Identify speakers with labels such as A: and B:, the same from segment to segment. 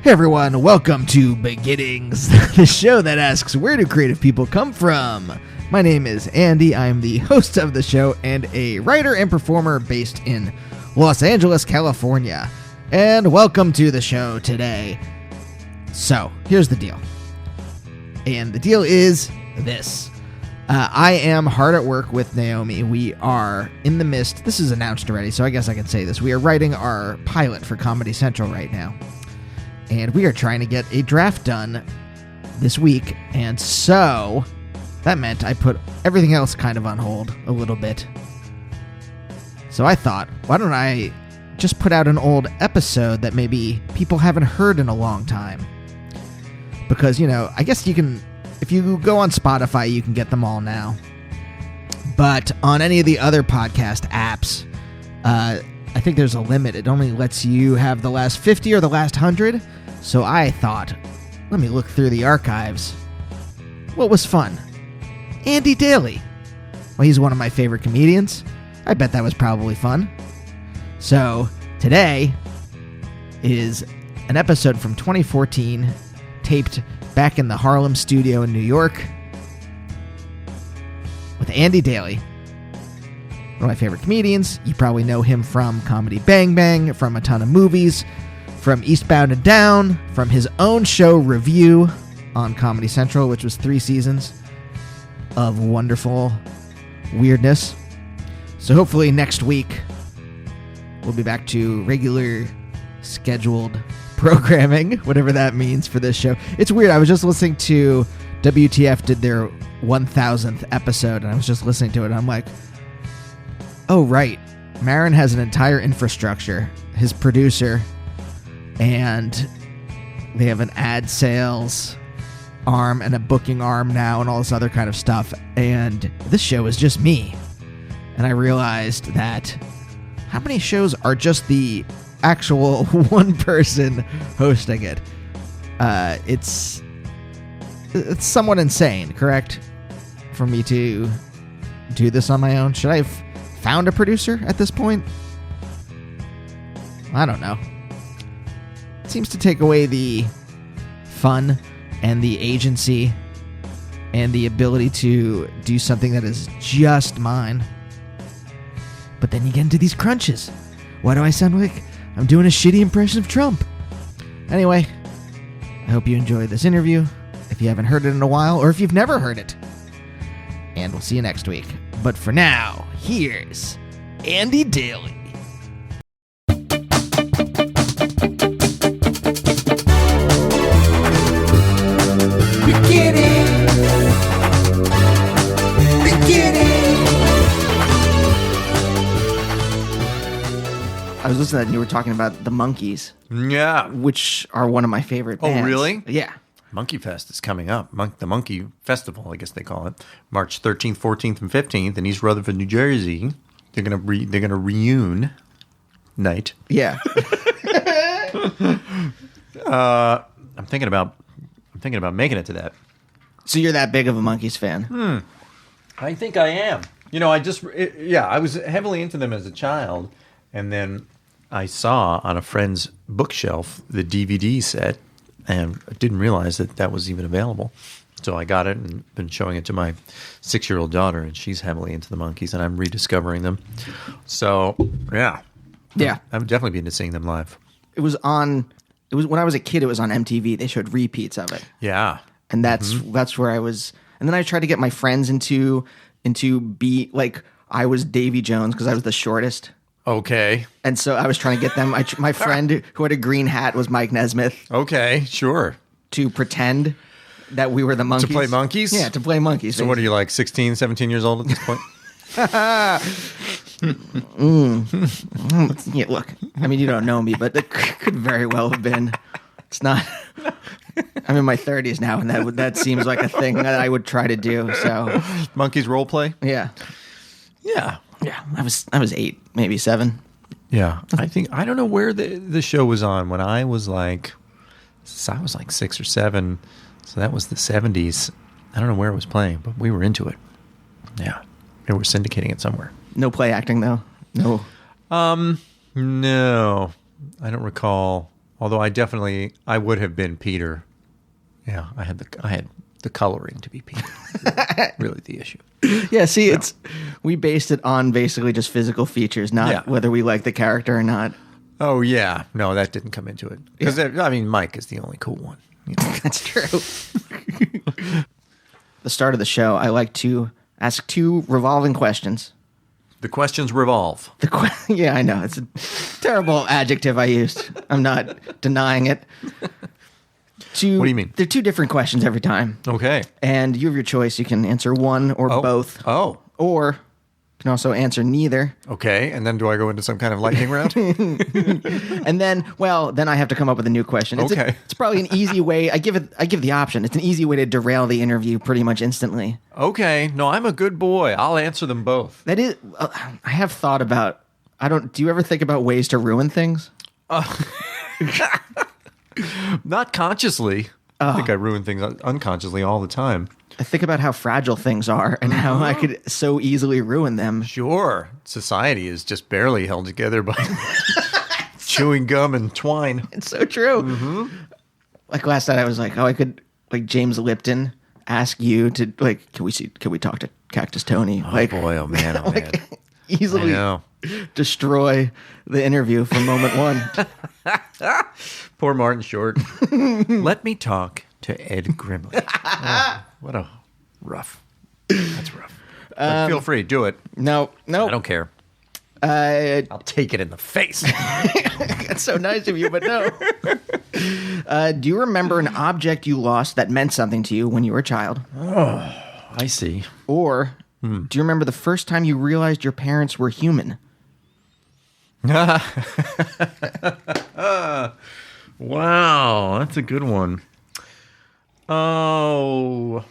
A: Hey everyone, welcome to Beginnings, the show that asks where do creative people come from? My name is Andy, I'm the host of the show and a writer and performer based in Los Angeles, California. And welcome to the show today. So, here's the deal. And the deal is this. I am hard at work with Naomi. We are in the midst, this is announced already, so I guess I can say this. We are writing our pilot for Comedy Central right now. And we are trying to get a draft done this week. And so that meant I put everything else kind of on hold a little bit. So I thought, why don't I just put out an old episode that maybe people haven't heard in a long time? Because, you know, I guess you can, if you go on Spotify, you can get them all now. But on any of the other podcast apps, I think there's a limit. It only lets you have the last 50 or the last 100. So I thought, let me look through the archives. What was fun? Andy Daly. Well, he's one of my favorite comedians. I bet that was probably fun. So today is an episode from 2014, taped back in the Harlem studio in New York with Andy Daly. One of my favorite comedians. You probably know him from Comedy Bang Bang, from a ton of movies, from Eastbound and Down, from his own show Review on Comedy Central, which was 3 seasons of wonderful weirdness. So hopefully next week we'll be back to regular scheduled programming, whatever that means for this show. It's weird. I was just listening to WTF did their 1000th episode, and I was just listening to it, and I'm like, oh, right. Maron has an entire infrastructure. His producer, and they have an ad sales arm and a booking arm now and all this other kind of stuff. And this show is just me. And I realized that how many shows are just the actual one person hosting it? It's somewhat insane, correct? For me to do this on my own. Should I have found a producer at this point? I don't know. It seems to take away the fun and the agency and the ability to do something that is just mine. But then you get into these crunches. Why do I sound like I'm doing a shitty impression of Trump? Anyway, I hope you enjoyed this interview, if you haven't heard it in a while, or if you've never heard it. And we'll see you next week. But for now, here's Andy Daly. I was listening to that and you were talking about the Monkees.
B: Yeah.
A: Which are one of my favorite bands.
B: Oh, really?
A: Yeah.
B: Monkey Fest is coming up. The Monkey Festival, I guess they call it. March 13th, 14th, and 15th in East Rutherford, New Jersey. They're gonna reunite.
A: Yeah.
B: I'm thinking about making it to that.
A: So you're that big of a Monkees fan?
B: I think I am. You know, I was heavily into them as a child, and then I saw on a friend's bookshelf the DVD set, and I didn't realize that was even available. So I got it and been showing it to my 6-year-old daughter, and she's heavily into the Monkees, and I'm rediscovering them. So, yeah.
A: Yeah.
B: I'm definitely be into seeing them live.
A: It was when I was a kid, it was on MTV. They showed repeats of it.
B: Yeah.
A: And that's where I was. And then I tried to get my friends into like, I was Davy Jones because I was the shortest.
B: Okay.
A: And so I was trying to get them. My friend who had a green hat was Mike Nesmith.
B: Okay, sure.
A: To pretend that we were the Monkees.
B: To play Monkees?
A: Yeah, to play Monkees.
B: So what are you, like 16, 17 years old at this point?
A: Yeah, look, I mean, you don't know me, but it could very well have been. It's not. I'm in my 30s now, and that seems like a thing that I would try to do. So,
B: Monkees role play?
A: Yeah.
B: Yeah.
A: Yeah, I was 8, maybe 7.
B: Yeah, I don't know where the show was on when I was like 6 or 7, so that was the 70s. I don't know where it was playing, but we were into it. Yeah, they were syndicating it somewhere.
A: No play acting though. No.
B: No, I don't recall Although I would have been Peter. Yeah, I had the coloring to be Peter. Really the issue.
A: Yeah, see, we based it on basically just physical features, not whether we like the character or not.
B: Oh, yeah. No, that didn't come into it. Because, Mike is the only cool one. You know?
A: That's true. The start of the show, I like to ask 2 revolving questions.
B: The questions revolve.
A: Yeah, I know. It's a terrible adjective I used. I'm not denying it.
B: What do you mean?
A: They're 2 different questions every time.
B: Okay.
A: And you have your choice. You can answer one or both.
B: Oh.
A: Or you can also answer neither.
B: Okay. And then do I go into some kind of lightning round?
A: And then I have to come up with a new question. It's probably an easy way. I give the option. It's an easy way to derail the interview pretty much instantly.
B: Okay. No, I'm a good boy. I'll answer them both.
A: That is, I have thought about, do you ever think about ways to ruin things?
B: Not consciously. I think I ruin things unconsciously all the time.
A: I think about how fragile things are and how I could so easily ruin them.
B: Sure. Society is just barely held together by chewing gum and twine.
A: It's so true. Mm-hmm. Like last night I was like, I could, like James Lipton, ask you to, like, can we talk to Cactus Tony?
B: Oh, boy, oh man, oh man.
A: Easily destroy the interview from moment one.
B: Poor Martin Short. Let me talk to Ed Grimley. Oh, what a rough. That's rough. But feel free, do it.
A: No.
B: I don't care. I'll take it in the face.
A: That's so nice of you, but no. Do you remember an object you lost that meant something to you when you were a child?
B: Oh, I see.
A: Or do you remember the first time you realized your parents were human?
B: Wow, that's a good one. Oh,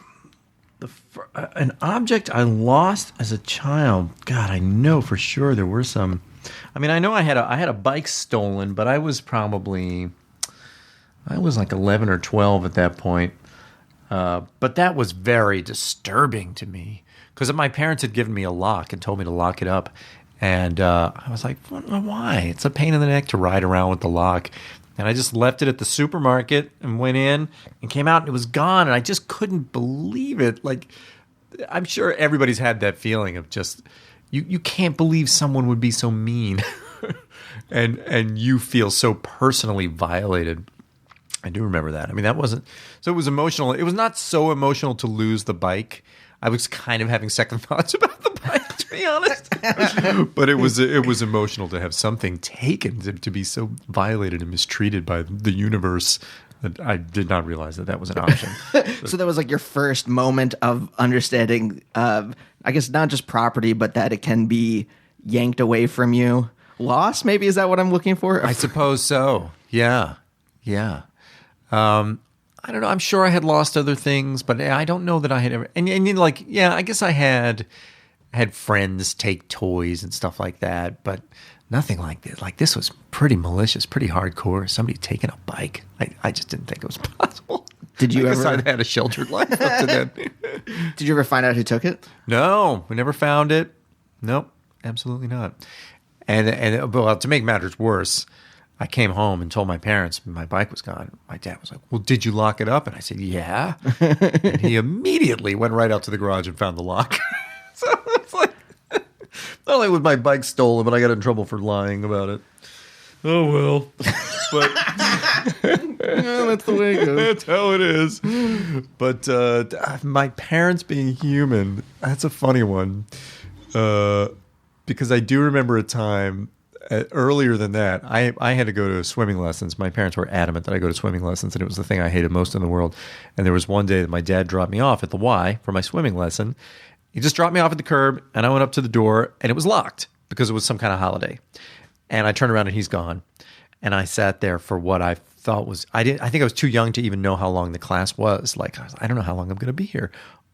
B: an object I lost as a child. God, I know for sure there were some. I mean, I know I had a bike stolen, but I was like 11 or 12 at that point. But that was very disturbing to me because my parents had given me a lock and told me to lock it up. And I was like, why? It's a pain in the neck to ride around with the lock. And I just left it at the supermarket and went in and came out and it was gone. And I just couldn't believe it. Like, I'm sure everybody's had that feeling of just, you can't believe someone would be so mean. and you feel so personally violated. I do remember that. I mean, that wasn't, so it was emotional. It was not so emotional to lose the bike. I was kind of having second thoughts about the bike, to be honest. But it was emotional to have something taken, to be so violated and mistreated by the universe that I did not realize that was an option.
A: So that was like your first moment of understanding, I guess not just property, but that it can be yanked away from you. Loss, maybe? Is that what I'm looking for?
B: I suppose so. Yeah. I don't know. I'm sure I had lost other things, but I don't know that I had ever. And like, yeah, I guess I had friends take toys and stuff like that, but nothing like this. Like this was pretty malicious, pretty hardcore. Somebody taking a bike. I just didn't think it was possible.
A: Did you ever?
B: I had a sheltered life up to then.
A: Did you ever find out who took it?
B: No, we never found it. Nope, absolutely not. And well, to make matters worse, I came home and told my parents my bike was gone. My dad was like, well, did you lock it up? And I said, yeah. And he immediately went right out to the garage and found the lock. So it's like, not only was my bike stolen, but I got in trouble for lying about it. Oh, well. But
A: yeah, that's the way it goes.
B: That's how it is. But my parents being human, that's a funny one. Because I do remember a time earlier than that, I had to go to swimming lessons. My parents were adamant that I go to swimming lessons, and it was the thing I hated most in the world. And there was one day that my dad dropped me off at the Y for my swimming lesson. He just dropped me off at the curb, and I went up to the door, and it was locked because it was some kind of holiday. And I turned around, and he's gone. And I sat there for what I thought was, I think I was too young to even know how long the class was. Like, I don't know how long I'm going to be here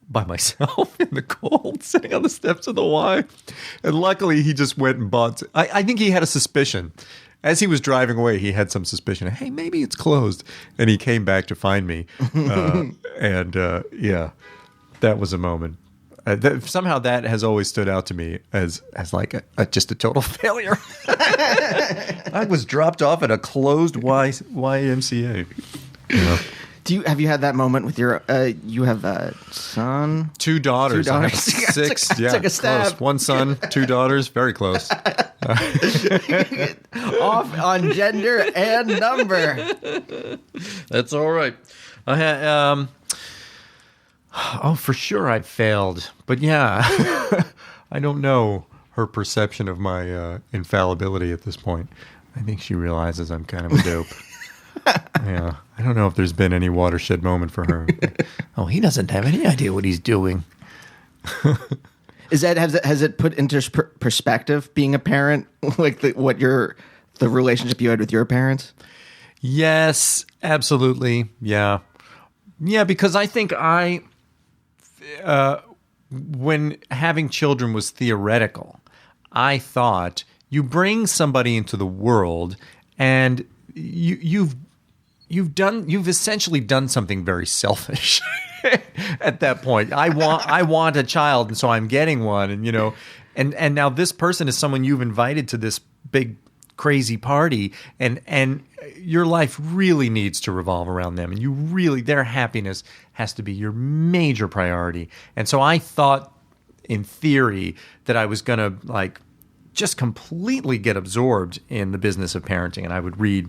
B: by myself in the cold, sitting on the steps of the Y. And luckily, he just went and bought. I think he had a suspicion. As he was driving away, he had some suspicion. Hey, maybe it's closed. And he came back to find me. Yeah, that was a moment. somehow that has always stood out to me as like just a total failure. I was dropped off at a closed YMCA. You know?
C: Have you had that moment with your? You have a son,
B: 2 daughters. I have 6.
C: Took a stab.
B: Close. 1 son, 2 daughters. Very close.
C: Off on gender and number.
B: That's all right. I had. For sure I failed, but yeah, I don't know her perception of my infallibility at this point. I think she realizes I'm kind of a dope. Yeah, I don't know if there's been any watershed moment for her. Oh, he doesn't have any idea what he's doing.
C: Has it put into perspective being a parent, like the relationship you had with your parents?
B: Yes, absolutely. Yeah, because I think when having children was theoretical, I thought you bring somebody into the world and you've essentially done something very selfish at that point. I want a child, and so I'm getting one, and and now this person is someone you've invited to this big crazy party, and your life really needs to revolve around them, and their happiness has to be your major priority. And so I thought, in theory, that I was going to just completely get absorbed in the business of parenting, and I would read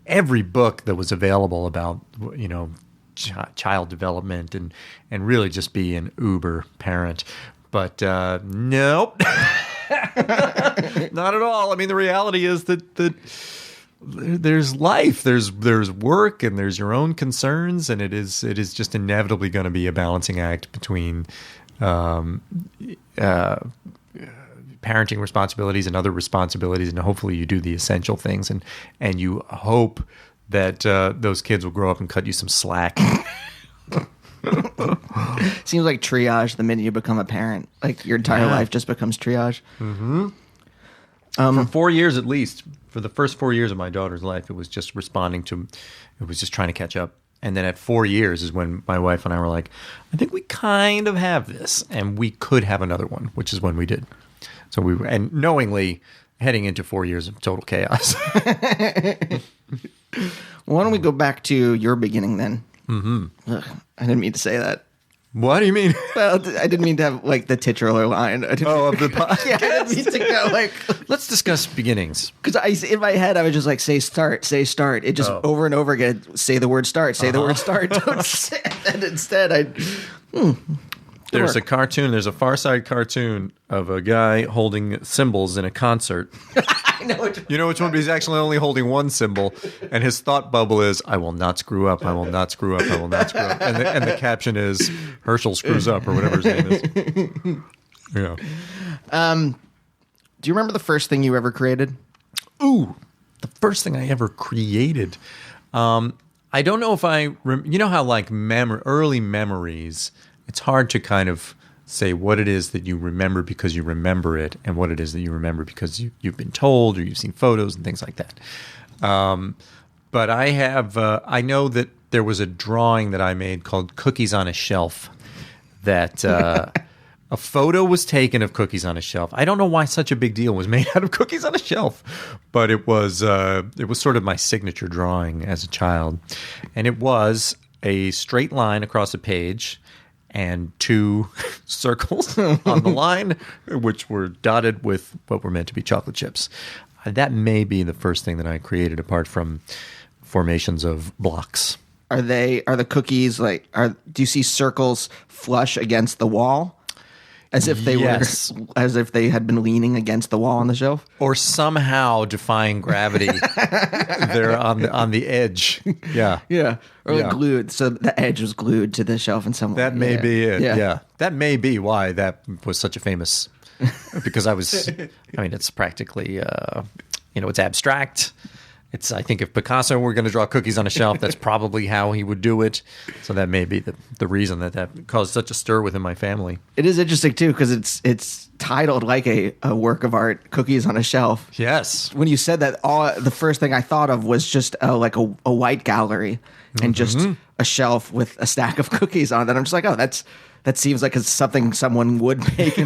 B: every book that was available about child development and really just be an uber parent. But nope. Not at all. I mean, the reality is that there's life, there's work, and there's your own concerns, and it is just inevitably going to be a balancing act between parenting responsibilities and other responsibilities, and hopefully you do the essential things, and you hope that those kids will grow up and cut you some slack.
C: Seems like triage the minute you become a parent. Like your entire life just becomes triage.
B: Mm-hmm. For 4 years at least, for the first 4 years of my daughter's life, it was just trying to catch up. And then at 4 years is when my wife and I were like, I think we kind of have this, and we could have another one, which is when we did. So we were, and knowingly heading into 4 years of total chaos.
C: Why don't we go back to your beginning then?
B: Mm-hmm.
C: Ugh, I didn't mean to say that.
B: What do you mean?
C: Well, I didn't mean to have the titular line.
B: Of the podcast?
C: Yeah, I didn't mean to go
B: Let's discuss beginnings.
C: Because in my head I was just say start, say start. It just over and over again, say the word start, say the word start. Don't say it. And instead
B: There's a cartoon. There's a Far Side cartoon of a guy holding cymbals in a concert.
C: I know which one.
B: You know which one? But he's actually only holding one cymbal, and his thought bubble is, "I will not screw up. I will not screw up. I will not screw up." And the caption is, "Herschel screws up," or whatever his name is. Yeah.
C: Do you remember the first thing you ever created?
B: Ooh, the first thing I ever created. I don't know if you know how early memories. It's hard to kind of say what it is that you remember because you remember it, and what it is that you remember because you've been told or you've seen photos and things like that. But I know that there was a drawing that I made called Cookies on a Shelf that a photo was taken of cookies on a shelf. I don't know why such a big deal was made out of cookies on a shelf, but it was sort of my signature drawing as a child. And it was a straight line across a page and 2 circles on the line, which were dotted with what were meant to be chocolate chips. That may be the first thing that I created, apart from formations of blocks.
C: Are the cookies do you see circles flush against the wall? As if they as if they had been leaning against the wall on the shelf,
B: or somehow defying gravity. They're on the edge. Yeah,
C: or glued. So the edge was glued to the shelf in some way.
B: That may be it. Yeah, that may be why that was such a famous. Because I mean, it's practically it's abstract. I think if Picasso were going to draw cookies on a shelf, that's probably how he would do it. So that may be the reason that caused such a stir within my family.
C: It is interesting too because it's titled like a work of art, Cookies on a Shelf.
B: Yes.
C: When you said that, the first thing I thought of was just like a white gallery and just a shelf with a stack of cookies on it. I'm just like, oh, that seems like it's something someone would make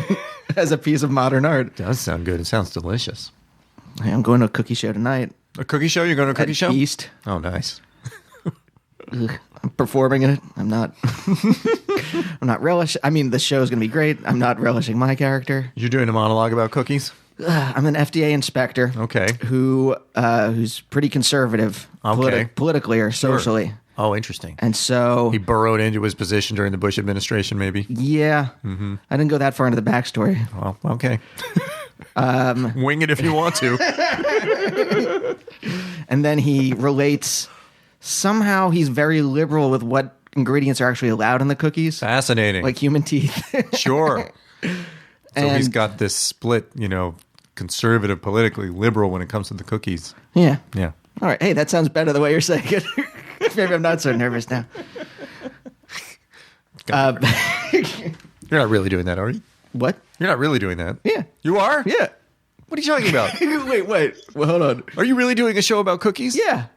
C: as a piece of modern art.
B: It does sound good. It sounds delicious.
C: Hey, I'm going to a cookie show tonight.
B: A cookie show? You're going to a cookie show?
C: East.
B: Oh, nice.
C: I'm performing in it. I'm not relishing. I mean, the show's going to be great. I'm not relishing my character.
B: You're doing a monologue about cookies?
C: I'm an FDA inspector.
B: Okay.
C: Who's pretty conservative politically or socially.
B: Oh, interesting.
C: And so
B: he burrowed into his position during the Bush administration, maybe?
C: Yeah. Mm-hmm. I didn't go that far into the backstory.
B: Well, okay. Wing it if you want to.
C: And then he relates, somehow he's very liberal with what ingredients are actually allowed in the cookies.
B: Fascinating.
C: Like human teeth.
B: Sure. So he's got this split, conservative, politically liberal when it comes to the cookies.
C: Yeah.
B: Yeah.
C: All right. Hey, that sounds better the way you're saying it. Maybe I'm not so nervous now.
B: You're not really doing that, are you?
C: What?
B: You're not really doing that.
C: Yeah.
B: You are?
C: Yeah.
B: What are you talking about?
C: Wait. Well, hold on.
B: Are you really doing a show about cookies?
C: Yeah.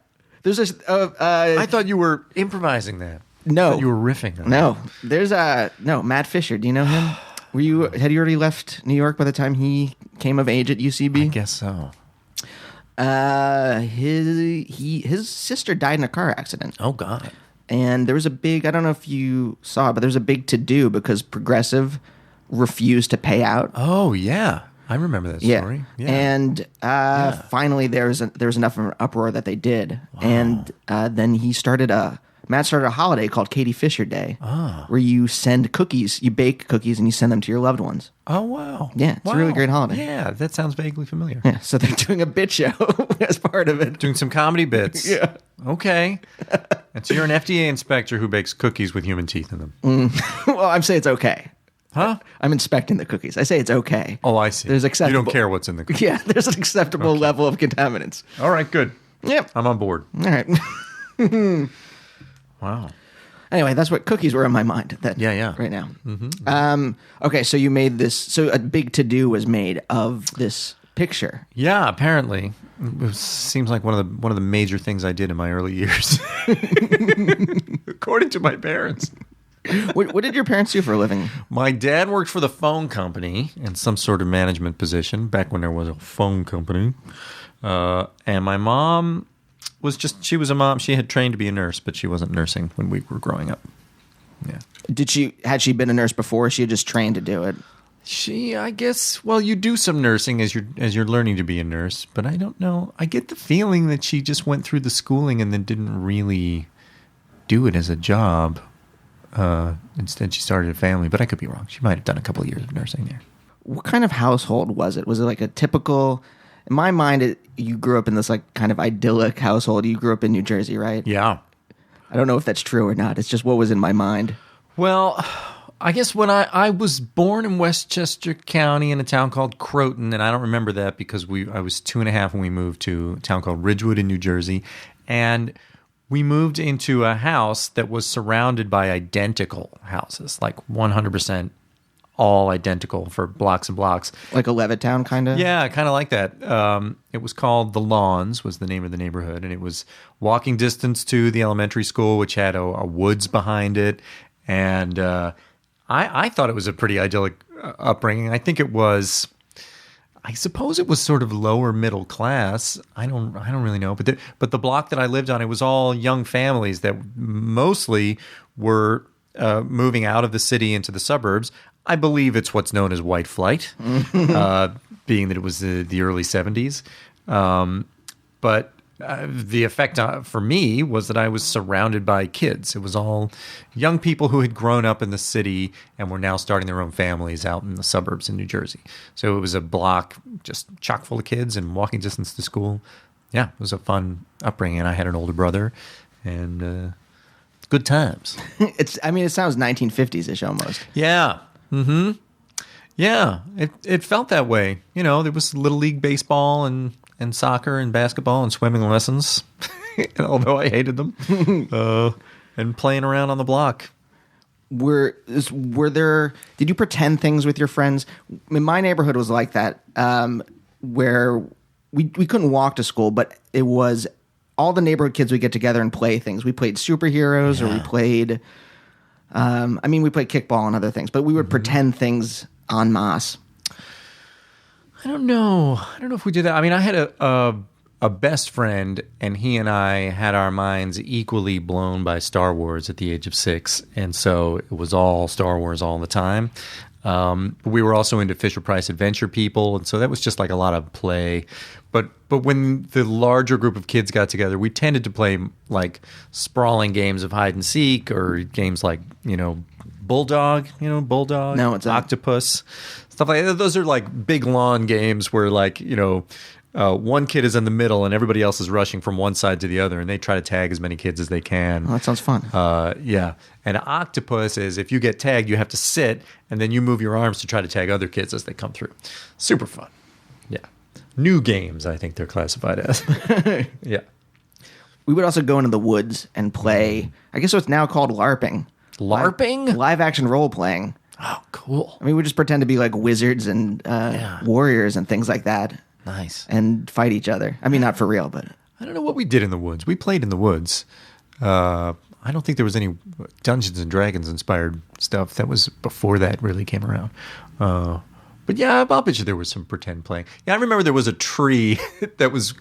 C: There's this.
B: I thought you were improvising that.
C: No.
B: I thought you were riffing on
C: No. There's Matt Fisher. Do you know him? Had you already left New York by the time he came of age at UCB?
B: I guess so.
C: His sister died in a car accident.
B: Oh, God.
C: And there was a big, I don't know if you saw it, but there was a big to-do because Progressive refused to pay out.
B: Oh, yeah. I remember that story. Yeah.
C: And finally there was enough of an uproar that they did. Wow. And then Matt started a holiday called Katie Fisher Day, where you send cookies, you bake cookies, and you send them to your loved ones.
B: Oh, wow.
C: Yeah, it's a really great holiday.
B: Yeah, that sounds vaguely familiar.
C: Yeah, so they're doing a bit show as part of it.
B: Doing some comedy bits.
C: Yeah.
B: Okay. And so you're an FDA inspector who bakes cookies with human teeth in them.
C: Well, I'm saying it's okay.
B: Huh?
C: I'm inspecting the cookies. I say it's okay.
B: Oh, I see.
C: There's acceptable.
B: You don't care what's in the cookies.
C: Yeah, there's an acceptable level of contaminants.
B: All right, good.
C: Yep.
B: I'm on board.
C: All right.
B: Wow.
C: Anyway, that's what cookies were in my mind. Right now. Mm-hmm. Okay, so you made this. So a big to-do was made of this picture.
B: Yeah, apparently. It seems like one of the major things I did in my early years, according to my parents.
C: What did your parents do for a living?
B: My dad worked for the phone company in some sort of management position back when there was a phone company, and my mom she was a mom. She had trained to be a nurse, but she wasn't nursing when we were growing up. Yeah.
C: Had she been a nurse before? Or she had just trained to do it.
B: I guess. Well, you do some nursing as you're learning to be a nurse, but I don't know. I get the feeling that she just went through the schooling and then didn't really do it as a job. Instead, she started a family, but I could be wrong. She might have done a couple of years of nursing there.
C: What kind of household was it? Was it like a typical? In my mind, you grew up in this like kind of idyllic household. You grew up in New Jersey, right?
B: Yeah.
C: I don't know if that's true or not. It's just what was in my mind.
B: Well, I guess when I was born in Westchester County in a town called Croton, and I don't remember that because I was 2.5 when we moved to a town called Ridgewood in New Jersey, and we moved into a house that was surrounded by identical houses, like 100% all identical for blocks and blocks.
C: Like a Levittown kind of?
B: Yeah, kind of like that. It was called The Lawns, was the name of the neighborhood, and it was walking distance to the elementary school, which had a woods behind it. And I thought it was a pretty idyllic upbringing. I think it was... I suppose it was sort of lower middle class. I don't really know, but the block that I lived on, it was all young families that mostly were moving out of the city into the suburbs. I believe it's what's known as white flight, being that it was the early 70s. But the effect for me was that I was surrounded by kids. It was all young people who had grown up in the city and were now starting their own families out in the suburbs in New Jersey. So it was a block just chock full of kids and walking distance to school. Yeah, it was a fun upbringing. And I had an older brother, and good times.
C: It sounds 1950s-ish almost.
B: Yeah. Mm-hmm. Yeah, it felt that way. There was Little League baseball and and soccer and basketball and swimming lessons, although I hated them, and playing around on the block.
C: Were there? Did you pretend things with your friends? In my neighborhood was like that, where we couldn't walk to school, but it was all the neighborhood kids would get together and play things. We played superheroes, or we played. We played kickball and other things, but we would pretend things en masse.
B: I don't know if we did that. I mean, I had a best friend, and he and I had our minds equally blown by Star Wars at the age of 6, and so it was all Star Wars all the time. We were also into Fisher-Price Adventure people, and so that was just like a lot of play. But when the larger group of kids got together, we tended to play like sprawling games of hide and seek, or games like, Bulldog, Bulldog,
C: No, it's
B: Octopus, stuff like that. Those are like big lawn games where one kid is in the middle and everybody else is rushing from one side to the other, and they try to tag as many kids as they can.
C: Oh, that sounds fun.
B: Yeah. And Octopus is, if you get tagged, you have to sit, and then you move your arms to try to tag other kids as they come through. Super fun. Yeah. New games, I think they're classified as. Yeah.
C: We would also go into the woods and play, I guess what's now called LARPing.
B: LARPing?
C: Live action role playing.
B: Oh, cool.
C: I mean, we just pretend to be like wizards and warriors and things like that.
B: Nice.
C: And fight each other. I mean, not for real, but...
B: I don't know what we did in the woods. We played in the woods. I don't think there was any Dungeons and Dragons inspired stuff. That was before that really came around. But yeah, I'll bet you there was some pretend playing. Yeah, I remember there was a tree that was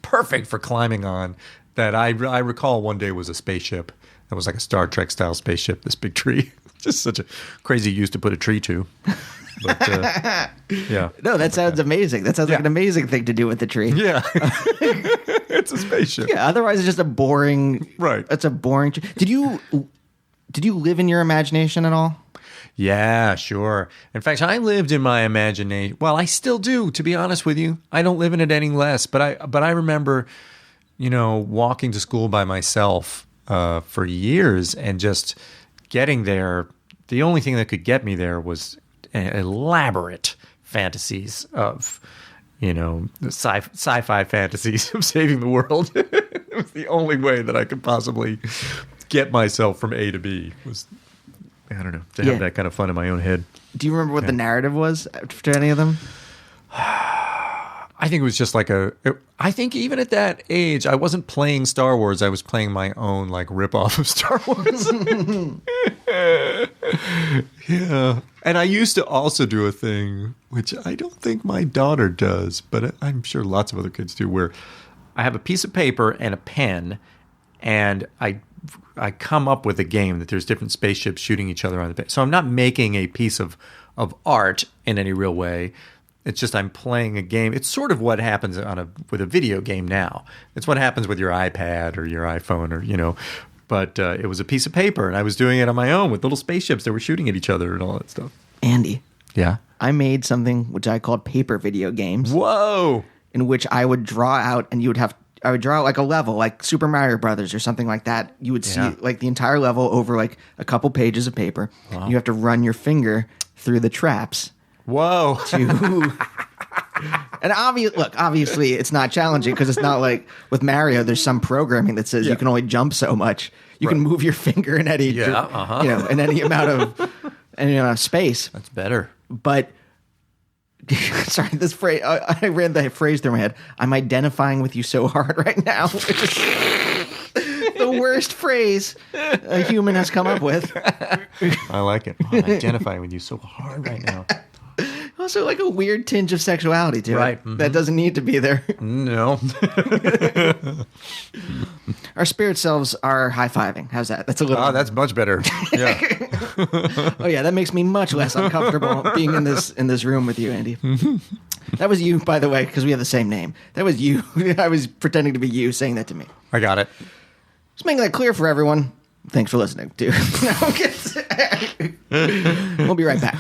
B: perfect for climbing on that I recall one day was a spaceship. That was like a Star Trek style spaceship, this big tree. Just such a crazy use to put a tree to. But, yeah.
C: No, that sounds amazing. That sounds like an amazing thing to do with the tree.
B: Yeah. It's a spaceship.
C: Yeah, otherwise it's just a boring...
B: Right.
C: It's a boring... Did you live in your imagination at all?
B: Yeah, sure. In fact, I lived in my imagination. Well, I still do, to be honest with you. I don't live in it any less. But I remember, walking to school by myself for years and just getting there. The only thing that could get me there was elaborate fantasies of, the sci-fi fantasies of saving the world. It was the only way that I could possibly get myself from A to B. Was, I don't know, to have that kind of fun in my own head.
C: Do you remember what the narrative was to any of them?
B: I think it was just like I think even at that age, I wasn't playing Star Wars. I was playing my own like ripoff of Star Wars. Yeah. And I used to also do a thing, which I don't think my daughter does, but I'm sure lots of other kids do, where I have a piece of paper and a pen, and I come up with a game that there's different spaceships shooting each other on the page. So I'm not making a piece of art in any real way. It's just I'm playing a game. It's sort of what happens with a video game now. It's what happens with your iPad or your iPhone or, But it was a piece of paper, and I was doing it on my own with little spaceships that were shooting at each other and all that stuff.
C: Andy.
B: Yeah?
C: I made something which I called paper video games.
B: Whoa!
C: In which I would draw out, and I would draw out like a level, like Super Mario Brothers or something like that. You would see like the entire level over like a couple pages of paper. Wow. You have to run your finger through the traps.
B: Whoa.
C: And obviously it's not challenging because it's not like with Mario, there's some programming that says you can only jump so much. You can move your finger in any, in any amount of space.
B: That's better.
C: But sorry, this phrase, I ran the phrase through my head. I'm identifying with you so hard right now. Which is the worst phrase a human has come up with.
B: I like it. I'm identifying with you so hard right now.
C: Also, like a weird tinge of sexuality to it. Mm-hmm. That doesn't need to be there.
B: No.
C: Our spirit selves are high-fiving. How's that? That's a little...
B: Oh, that's much better. Yeah.
C: Oh, yeah, that makes me much less uncomfortable being in this room with you, Andy. That was you, by the way, because we have the same name. That was you. I was pretending to be you saying that to me.
B: I got it.
C: Just making that clear for everyone. Thanks for listening, dude. We'll be right back.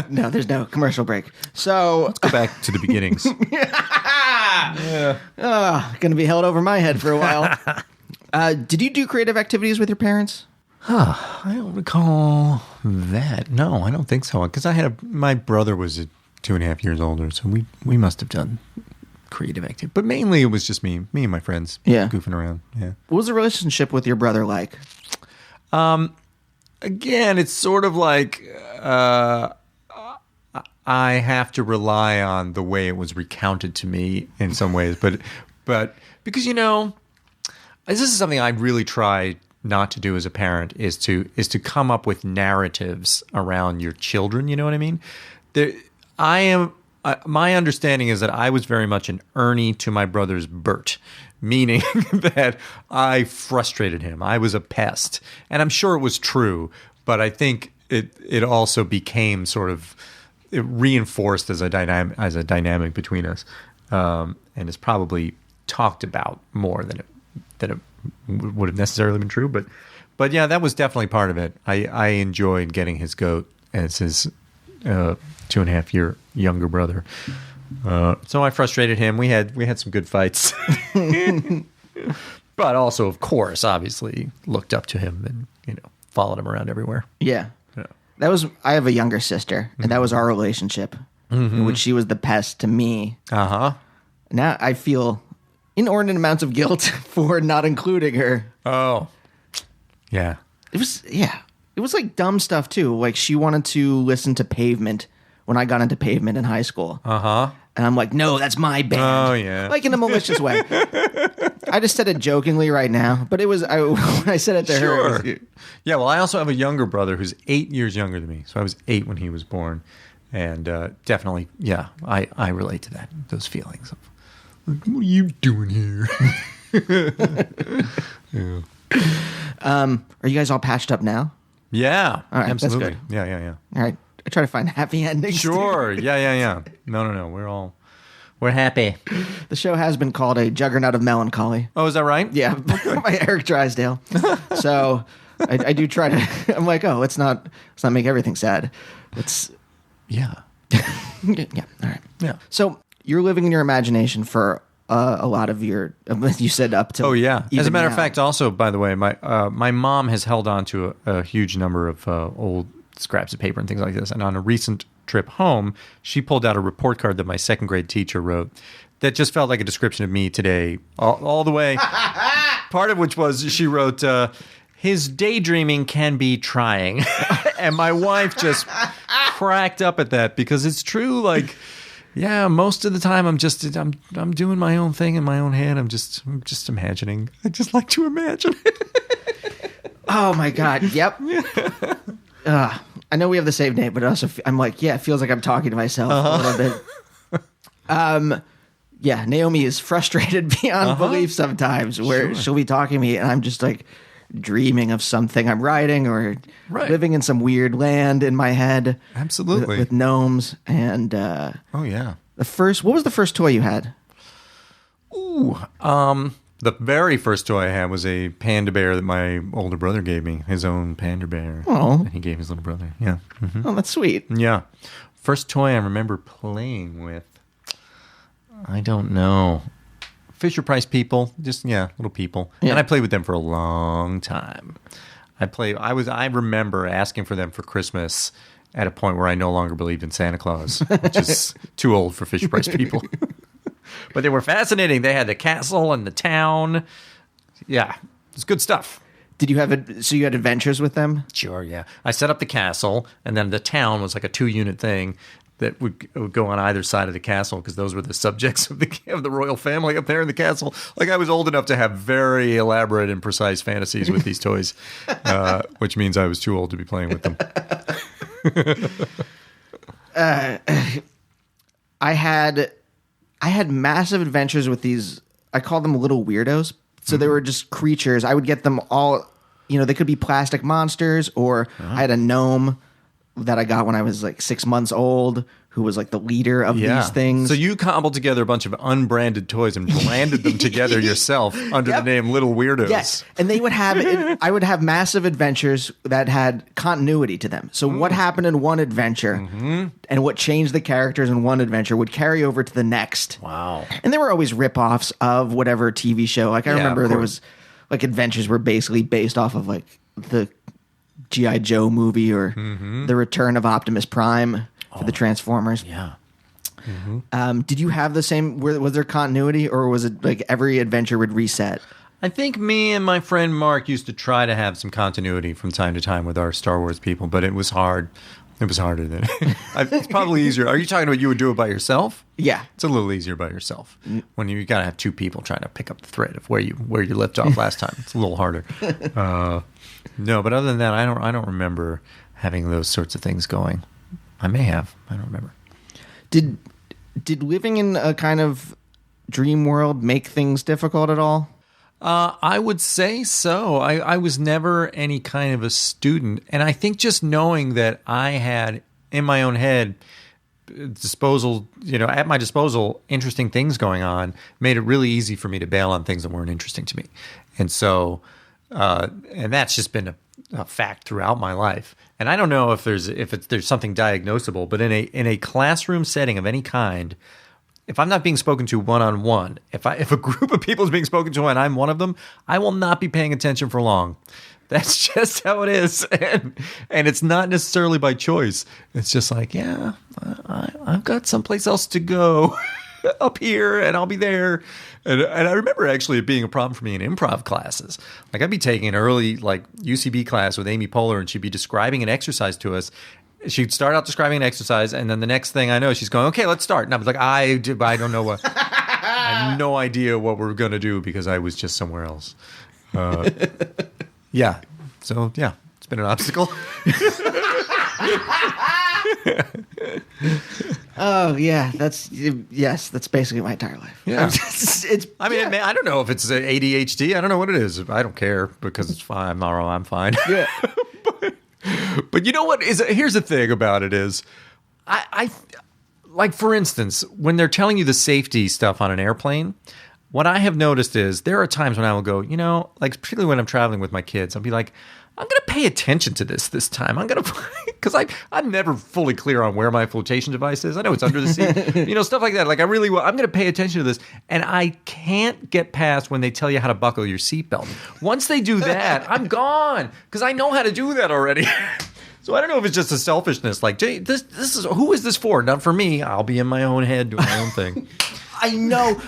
C: No, there's no commercial break. So
B: let's go back to the beginnings.
C: Going to be held over my head for a while. Did you do creative activities with your parents?
B: I don't recall that. No, I don't think so. Because my brother was 2.5 years older, so we must have done creative activity. But mainly it was just me and my friends goofing around. Yeah.
C: What was the relationship with your brother like?
B: Again, it's sort of like I have to rely on the way it was recounted to me in some ways, but because this is something I really try not to do as a parent is to come up with narratives around your children. You know what I mean? My understanding is that I was very much an Ernie to my brother's Bert, meaning that I frustrated him. I was a pest, and I'm sure it was true, but I think it also became sort of it reinforced as a dynamic between us, and is probably talked about more than it would have necessarily been true. But yeah, that was definitely part of it. I enjoyed getting his goat as his 2.5 year younger brother. So I frustrated him. We had some good fights, but also, of course, obviously looked up to him and followed him around everywhere.
C: Yeah. I have a younger sister, and that was our relationship, in which she was the pest to me.
B: Uh-huh.
C: Now I feel inordinate amounts of guilt for not including her.
B: Oh. Yeah.
C: It was like dumb stuff too. Like she wanted to listen to Pavement when I got into Pavement in high school.
B: Uh-huh.
C: And I'm like, no, that's my band.
B: Oh, yeah.
C: Like in a malicious way. I just said it jokingly right now, but when I said it to her. It was,
B: yeah, well, I also have a younger brother who's 8 years younger than me. So I was 8 when he was born. And definitely, yeah, I relate to those feelings of, like, what are you doing here? Yeah.
C: Are you guys all patched up now?
B: Yeah,
C: all right,
B: absolutely.
C: That's good.
B: Yeah.
C: All right. I try to find happy endings.
B: Sure. Yeah. No. We're happy.
C: The show has been called a juggernaut of melancholy.
B: Oh, is that right?
C: Yeah, by Eric Drysdale. So I do try to. I'm like, let's not make everything sad.
B: Yeah.
C: Yeah. All right.
B: Yeah.
C: So you're living in your imagination for a lot of your. You said up to.
B: Oh yeah. As a matter
C: now.
B: of fact, also by the way, my mom has held on to a huge number of old scraps of paper and things like this. And on a recent trip home, she pulled out a report card that my second grade teacher wrote that just felt like a description of me today, all the way. Part of which was she wrote, his daydreaming can be trying. And my wife just cracked up at that because it's true. Like, yeah, most of the time I'm doing my own thing in my own head. I'm just imagining. I just like to imagine.
C: Oh my God. Yep. I know we have the same name, but also I'm like, it feels like I'm talking to myself a little bit. Yeah, Naomi is frustrated beyond belief sometimes where she'll be talking to me and I'm just like dreaming of something I'm writing or living in some weird land in my head.
B: Absolutely.
C: With gnomes and
B: oh yeah.
C: What was the first toy you had?
B: Ooh, the very first toy I had was a panda bear that my older brother gave me, his own panda bear.
C: Oh.
B: And he gave his little brother. Yeah. Mm-hmm.
C: Oh, that's sweet.
B: Yeah. First toy I remember playing with, I don't know. Fisher-Price people, just, little people. Yeah. And I played with them for a long time. I remember asking for them for Christmas at a point where I no longer believed in Santa Claus, which is too old for Fisher-Price people. But they were fascinating. They had the castle and the town. Yeah, it's good stuff.
C: Did you have so you had adventures with them?
B: Sure, yeah. I set up the castle, and then the town was like a 2-unit thing that would go on either side of the castle because those were the subjects of the royal family up there in the castle. Like I was old enough to have very elaborate and precise fantasies with these toys, which means I was too old to be playing with them.
C: I had massive adventures with these. I called them little weirdos. So they were just creatures. I would get them all. They could be plastic monsters, or I had a gnome that I got when I was like 6 months old, who was like the leader of these things.
B: So you cobbled together a bunch of unbranded toys and branded them together yourself under the name Little Weirdos.
C: Yes, and they would have. I would have massive adventures that had continuity to them. So what happened in one adventure and what changed the characters in one adventure would carry over to the next.
B: Wow!
C: And there were always ripoffs of whatever TV show. Like I remember there was like adventures were basically based off of like the G.I. Joe movie or the Return of Optimus Prime for the Transformers.
B: Yeah.
C: Did you have the same? Was there continuity, or was it like every adventure would reset?
B: I think me and my friend Mark used to try to have some continuity from time to time with our Star Wars people, but it was hard. It was harder than it's probably easier. Are you talking about you would do it by yourself?
C: Yeah,
B: it's a little easier by yourself. When you got to have two people trying to pick up the thread of where you left off last time. It's a little harder. No, but other than that, I don't remember having those sorts of things going. I may have. I don't remember.
C: Did living in a kind of dream world make things difficult at all?
B: I would say so. I was never any kind of a student. And I think just knowing that I had in my own head at my disposal, interesting things going on made it really easy for me to bail on things that weren't interesting to me. And so, and that's just been a fact throughout my life. And I don't know if there's something diagnosable, but in a classroom setting of any kind, if I'm not being spoken to one-on-one, if a group of people is being spoken to and I'm one of them, I will not be paying attention for long. That's just how it is. And it's not necessarily by choice. It's just like, yeah, I've got someplace else to go up here and I'll be there. And I remember actually it being a problem for me in improv classes. Like I'd be taking an early UCB class with Amy Poehler and she'd be describing an exercise to us. She'd start out describing an exercise, and then the next thing I know, she's going, "Okay, let's start." And I was like, I don't know what. I have no idea what we're going to do because I was just somewhere else. Yeah. So, yeah, it's been an obstacle.
C: Oh, yeah. That's basically my entire life.
B: Yeah. I don't know if it's ADHD. I don't know what it is. I don't care because it's fine. I'm fine.
C: Yeah.
B: But you know what? Here's the thing about it is, I like, for instance, when they're telling you the safety stuff on an airplane, what I have noticed is there are times when I will go, like particularly when I'm traveling with my kids, I'll be like, I'm going to pay attention to this time. I'm going to, because I'm never fully clear on where my flotation device is. I know it's under the seat, stuff like that. Like I'm going to pay attention to this. And I can't get past when they tell you how to buckle your seatbelt. Once they do that, I'm gone because I know how to do that already. So I don't know if it's just a selfishness. Like, Jay, this is, who is this for? Not for me. I'll be in my own head doing my own thing.
C: I know.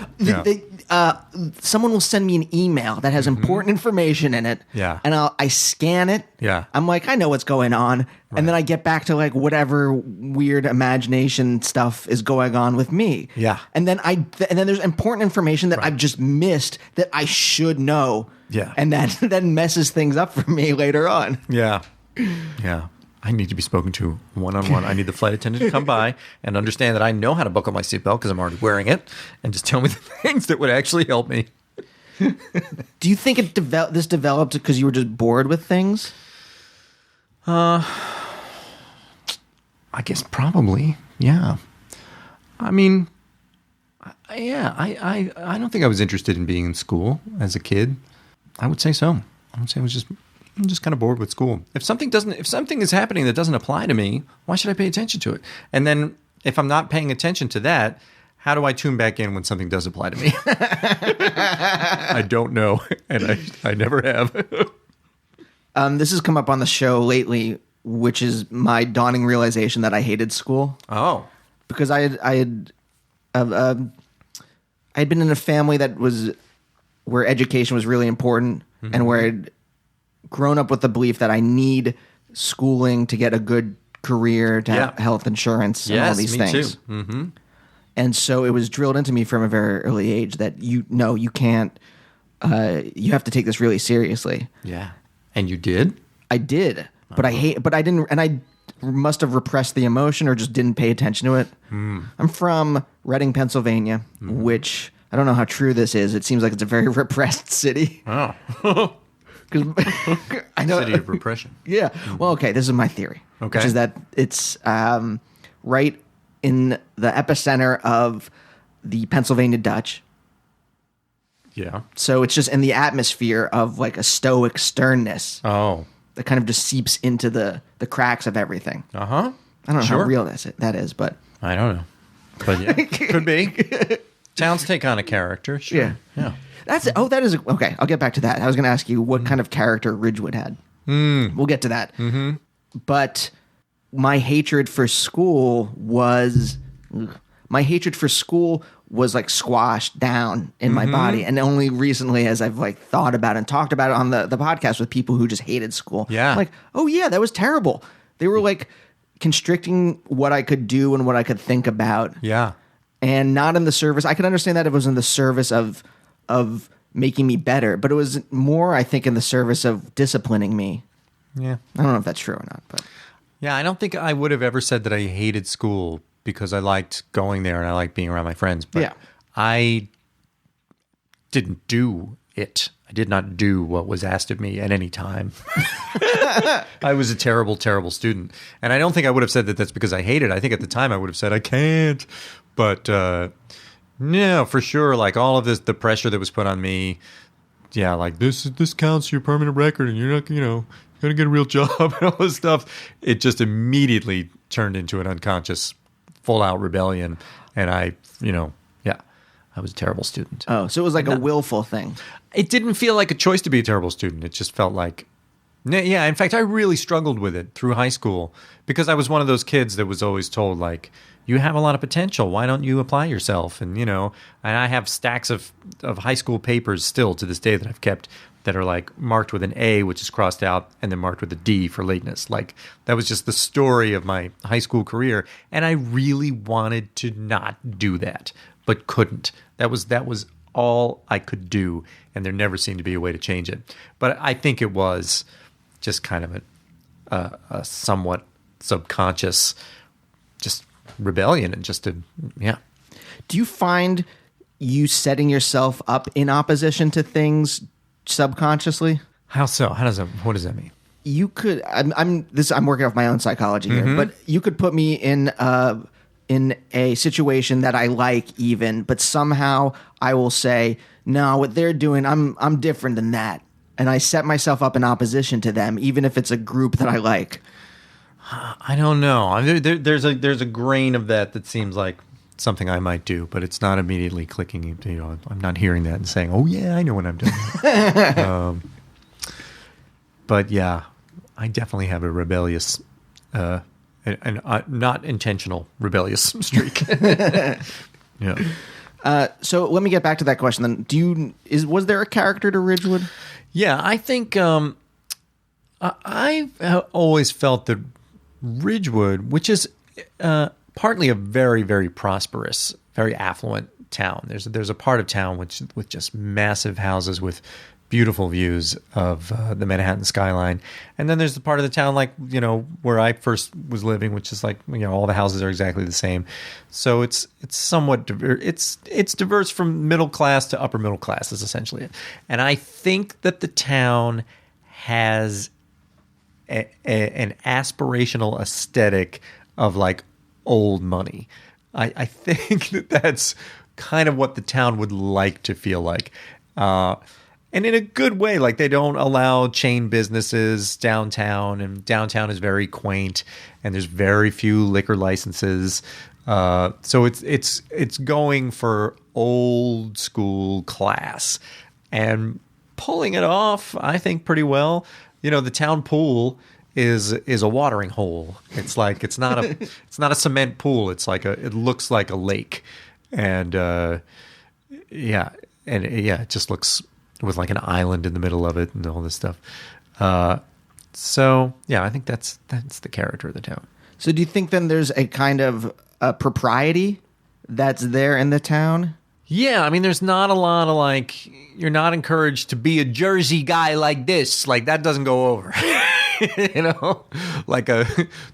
C: Someone will send me an email that has important information in it.
B: Yeah.
C: And I scan it.
B: Yeah.
C: I'm like, I know what's going on. Right. And then I get back to like whatever weird imagination stuff is going on with me.
B: Yeah.
C: And then there's important information that I've just missed that I should know.
B: Yeah.
C: And that then messes things up for me later on.
B: Yeah. Yeah. I need to be spoken to one-on-one. I need the flight attendant to come by and understand that I know how to buckle my seatbelt because I'm already wearing it, and just tell me the things that would actually help me.
C: Do you think this developed because you were just bored with things?
B: I guess probably. Yeah. I mean, I don't think I was interested in being in school as a kid. I would say so. I would say I'm just kind of bored with school. If something is happening that doesn't apply to me, why should I pay attention to it? And then if I'm not paying attention to that, how do I tune back in when something does apply to me? I don't know, and I never have.
C: This has come up on the show lately, which is my dawning realization that I hated school.
B: Oh,
C: because I had been in a family where education was really important, mm-hmm. and where I'd grown up with the belief that I need schooling to get a good career, to have health insurance, and all these things.
B: Too. Mm-hmm.
C: And so it was drilled into me from a very early age that you can't. You have to take this really seriously.
B: Yeah, and you did.
C: I did, but I didn't, and I must have repressed the emotion or just didn't pay attention to it. Mm. I'm from Reading, Pennsylvania, which I don't know how true this is. It seems like it's a very repressed city.
B: Oh.
C: I know,
B: city of repression.
C: Yeah. Well, okay. This is my theory.
B: Okay.
C: Which is that it's right in the epicenter of the Pennsylvania Dutch.
B: Yeah.
C: So it's just in the atmosphere of like a stoic sternness.
B: Oh.
C: That kind of just seeps into the cracks of everything.
B: Uh-huh.
C: I don't know how real that is, but
B: I don't know. But yeah, could be. Towns take on a character. Sure. Yeah.
C: That is okay. I'll get back to that. I was going to ask you what kind of character Ridgewood had. We'll get to that. Mm-hmm. But my hatred for school was my hatred for school was like squashed down in my body. And only recently, as I've like thought about it and talked about it on the podcast with people who just hated school.
B: Yeah.
C: I'm like, oh yeah, that was terrible. They were like constricting what I could do and what I could think about.
B: Yeah.
C: And not in the service. I could understand that it was in the service of making me better, but it was more, I think, in the service of disciplining me.
B: Yeah.
C: I don't know if that's true or not, but
B: Yeah, I don't think I would have ever said that I hated school because I liked going there and I liked being around my friends. But
C: Yeah.
B: I didn't do it. I did not do what was asked of me at any time. I was a terrible, terrible student. And I don't think I would have said that that's because I hated it. I think at the time I would have said, I can't. But no, for sure, like all of this, the pressure that was put on me, yeah, like this counts your permanent record and you're not, going to get a real job and all this stuff. It just immediately turned into an unconscious, full-out rebellion. And I was a terrible student.
C: oh, so it was like a willful thing.
B: It didn't feel like a choice to be a terrible student. It just felt like, yeah, in fact, I really struggled with it through high school because I was one of those kids that was always told, like, you have a lot of potential. Why don't you apply yourself? And, and I have stacks of high school papers still to this day that I've kept that are like marked with an A, which is crossed out, and then marked with a D for lateness. Like that was just the story of my high school career. And I really wanted to not do that, but couldn't. That was all I could do. And there never seemed to be a way to change it. But I think it was just kind of a somewhat subconscious just rebellion and just yeah.
C: Do you find you setting yourself up in opposition to things subconsciously?
B: How so? What does that mean?
C: You could. I'm working off my own psychology here, but you could put me in a situation that I like, even, but somehow I will say, no, what they're doing, I'm different than that, and I set myself up in opposition to them, even if it's a group that I like.
B: I don't know. There's a grain of that seems like something I might do, but it's not immediately clicking. I'm not hearing that and saying, "Oh yeah, I know what I'm doing." But yeah, I definitely have a rebellious, and not intentional rebellious streak. Yeah.
C: So let me get back to that question then. Was there a character to Ridgewood?
B: Yeah, I think I've always felt that Ridgewood, which is partly a very, very prosperous, very affluent town. There's a part of town with just massive houses with beautiful views of the Manhattan skyline, and then there's the part of the town like where I first was living, which is like all the houses are exactly the same. So it's somewhat it's diverse from middle class to upper middle class is essentially it. And I think that the town has an aspirational aesthetic of like old money. I think that's kind of what the town would like to feel like. And in a good way, like they don't allow chain businesses downtown, and downtown is very quaint, and there's very few liquor licenses. So it's going for old school class and pulling it off, I think, pretty well. The town pool is a watering hole. It's like it's not a cement pool. It's like it looks like a lake, and it just looks with like an island in the middle of it and all this stuff. So yeah, I think that's the character of the town.
C: So do you think then there's a kind of propriety that's there in the town?
B: Yeah, I mean, there's not a lot of like, you're not encouraged to be a Jersey guy like this. Like that doesn't go over. Like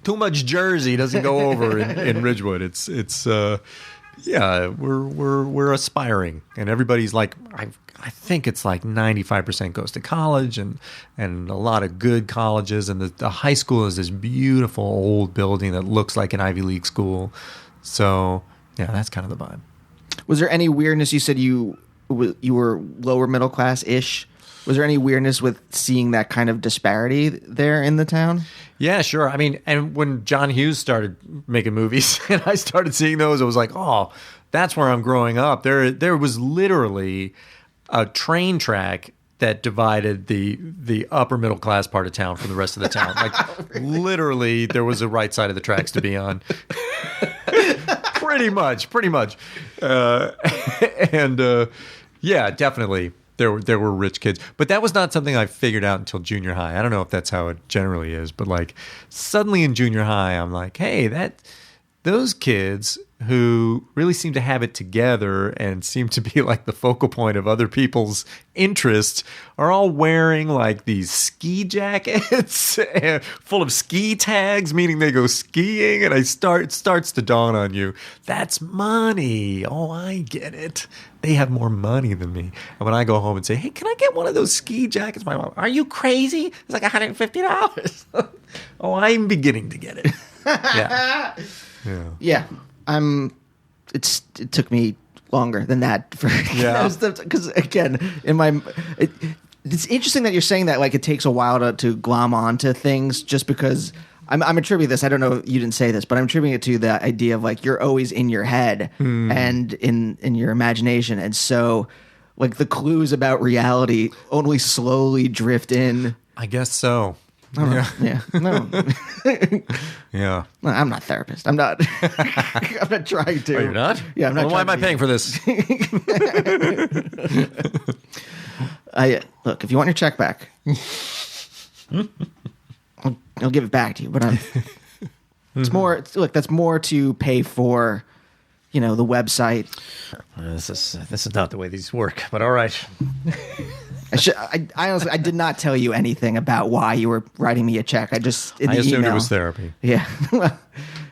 B: too much Jersey doesn't go over in Ridgewood. It's we're aspiring, and everybody's like, I think it's like 95% goes to college, and a lot of good colleges, and the high school is this beautiful old building that looks like an Ivy League school. So yeah, that's kind of the vibe.
C: Was there any weirdness? You said you were lower middle class ish. Was there any weirdness with seeing that kind of disparity there in the town?
B: Yeah, sure. I mean, and when John Hughes started making movies and I started seeing those, I was like, oh, that's where I'm growing up. There was literally a train track that divided the upper middle class part of town from the rest of the town. Like literally there was a right side of the tracks to be on. Pretty much. Yeah, definitely. There were rich kids, but that was not something I figured out until junior high. I don't know if that's how it generally is, but like suddenly in junior high, I'm like, hey, those kids who really seem to have it together and seem to be like the focal point of other people's interests are all wearing like these ski jackets full of ski tags, meaning they go skiing. And it starts to dawn on you, that's money. Oh, I get it. They have more money than me. And when I go home and say, hey, can I get one of those ski jackets? My mom, are you crazy? It's like $150. Oh, I'm beginning to get it. Yeah.
C: Yeah. It took me longer than that for because again it's interesting that you're saying that like it takes a while to glom onto things just because I'm attributing this. I don't know, you didn't say this, but I'm attributing it to the idea of like you're always in your head and in your imagination, and so like the clues about reality only slowly drift in.
B: I guess so.
C: Yeah. No.
B: Yeah.
C: No, I'm not a therapist. I'm not. I'm not trying to.
B: Oh, you're not?
C: Yeah, I'm not.
B: Well, why am I paying for this?
C: Look. If you want your check back, I'll give it back to you. But it's more. Look, that's more to pay for. The website.
B: This is not the way these work. But all right.
C: I honestly, I did not tell you anything about why you were writing me a check. I assumed
B: it was therapy.
C: Yeah.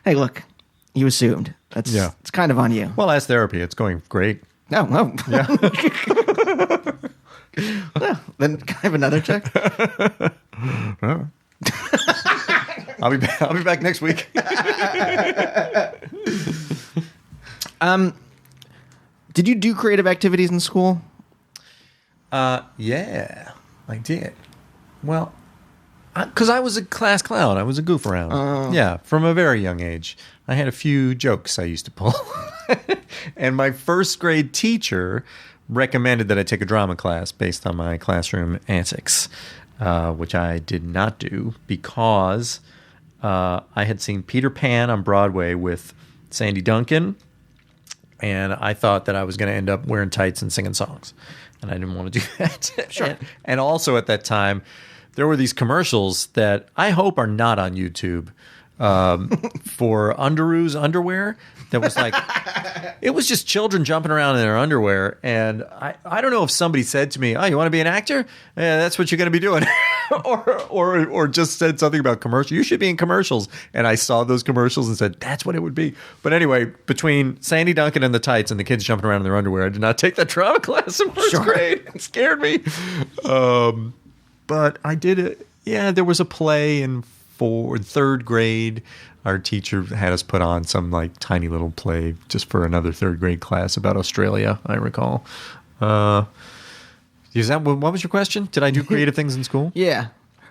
C: Hey, look, you assumed. It's kind of on you.
B: Well, as therapy, it's going great.
C: No. Yeah. Well, then can I have another check?
B: I'll be back next week.
C: Did you do creative activities in school?
B: Yeah, I did. Well, because I was a class clown. I was a goof around. Yeah, from a very young age. I had a few jokes I used to pull. And my first grade teacher recommended that I take a drama class based on my classroom antics, which I did not do because I had seen Peter Pan on Broadway with Sandy Duncan, and I thought that I was going to end up wearing tights and singing songs. And I didn't want to do that.
C: Sure.
B: And also at that time, there were these commercials that I hope are not on YouTube for Underoos underwear. That was like, it was just children jumping around in their underwear. And I don't know if somebody said to me, oh, you want to be an actor? Yeah, that's what you're going to be doing. or just said something about commercials. You should be in commercials. And I saw those commercials and said, that's what it would be. But anyway, between Sandy Duncan and the tights and the kids jumping around in their underwear, I did not take that drama class in first grade. It scared me. But I did it. Yeah, there was a play in third grade. Our teacher had us put on some like tiny little play just for another third grade class about Australia, I recall. Is that what was your question? Did I do creative things in school?
C: Yeah.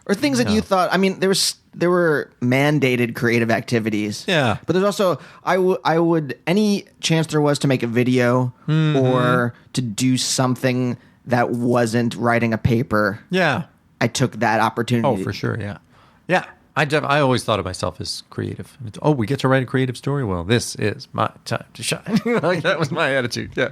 C: Or things that you thought, I mean, there were mandated creative activities.
B: Yeah.
C: But there's also, I would, any chance there was to make a video or to do something that wasn't writing a paper.
B: Yeah.
C: I took that opportunity.
B: Oh, for sure. Yeah. Yeah. I always thought of myself as creative. We get to write a creative story? Well, this is my time to shine. Like, that was my attitude. Yeah.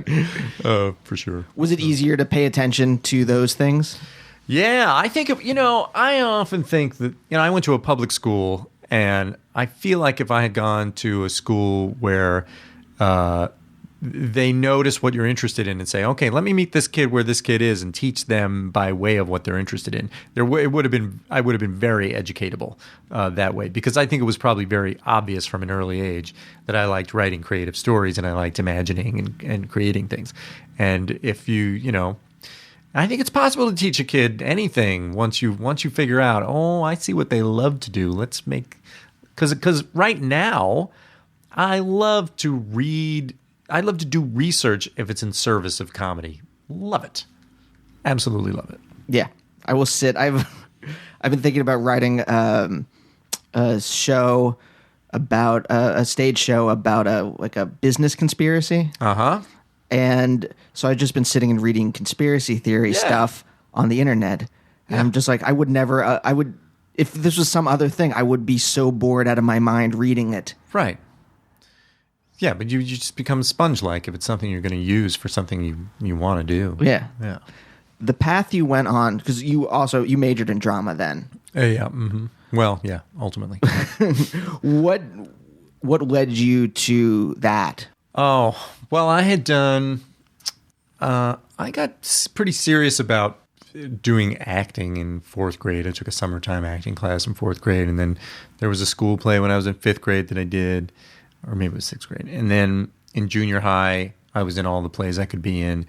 B: For sure.
C: Was it easier to pay attention to those things?
B: Yeah. I think, I often think that, I went to a public school, and I feel like if I had gone to a school where they notice what you're interested in and say, okay, let me meet this kid where this kid is and teach them by way of what they're interested in. I would have been very educatable that way, because I think it was probably very obvious from an early age that I liked writing creative stories and I liked imagining and creating things. And if I think it's possible to teach a kid anything once you figure out, I see what they love to do. Let's make, because right now I love to read. I love to do research if it's in service of comedy. Love it. Absolutely love it.
C: Yeah. I will sit. I've been thinking about writing a show about a stage show about a business conspiracy.
B: Uh-huh.
C: And so I've just been sitting and reading conspiracy theory stuff on the internet. And I'm just like, I would never, if this was some other thing, I would be so bored out of my mind reading it.
B: Right. Yeah, but you just become sponge-like if it's something you're going to use for something you want to do.
C: Yeah.
B: Yeah.
C: The path you went on, because you majored in drama then.
B: Yeah. Mm-hmm. Well, yeah, ultimately.
C: What led you to that?
B: Oh, well, I had done... I got pretty serious about doing acting in fourth grade. I took a summertime acting class in fourth grade, and then there was a school play when I was in fifth grade that I did, or maybe it was sixth grade. And then in junior high, I was in all the plays I could be in.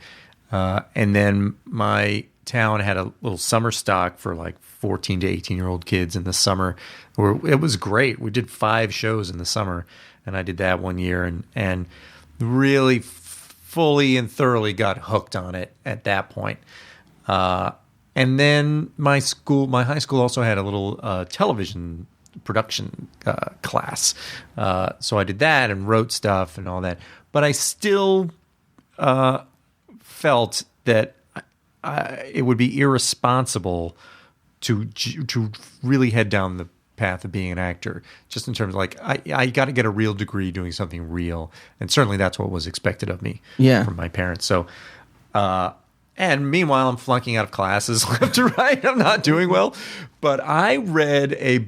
B: And then my town had a little summer stock for like 14 to 18-year-old kids in the summer. It was great. We did 5 shows in the summer, and I did that one year and really fully and thoroughly got hooked on it at that point. And then my high school also had a little television production class. So I did that and wrote stuff and all that. But I still felt that it would be irresponsible to really head down the path of being an actor, just in terms of like I got to get a real degree doing something real, and certainly that's what was expected of me from my parents. So and meanwhile I'm flunking out of classes left to right. I'm not doing well, but I read a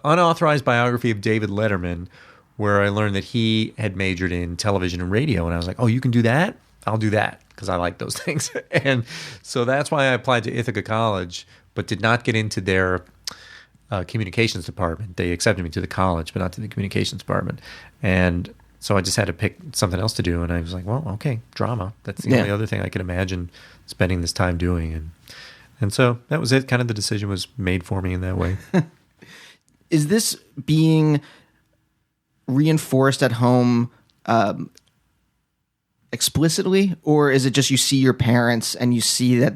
B: unauthorized biography of David Letterman where I learned that he had majored in television and radio, and I was like, oh, you can do that? I'll do that because I like those things. And so that's why I applied to Ithaca College, but did not get into their communications department. They accepted me to the college, but not to the communications department. And so I just had to pick something else to do. And I was like, well, okay, drama. That's the only other thing I could imagine spending this time doing. And so that was it. Kind of the decision was made for me in that way.
C: Is this being reinforced at home explicitly, or is it just you see your parents and you see that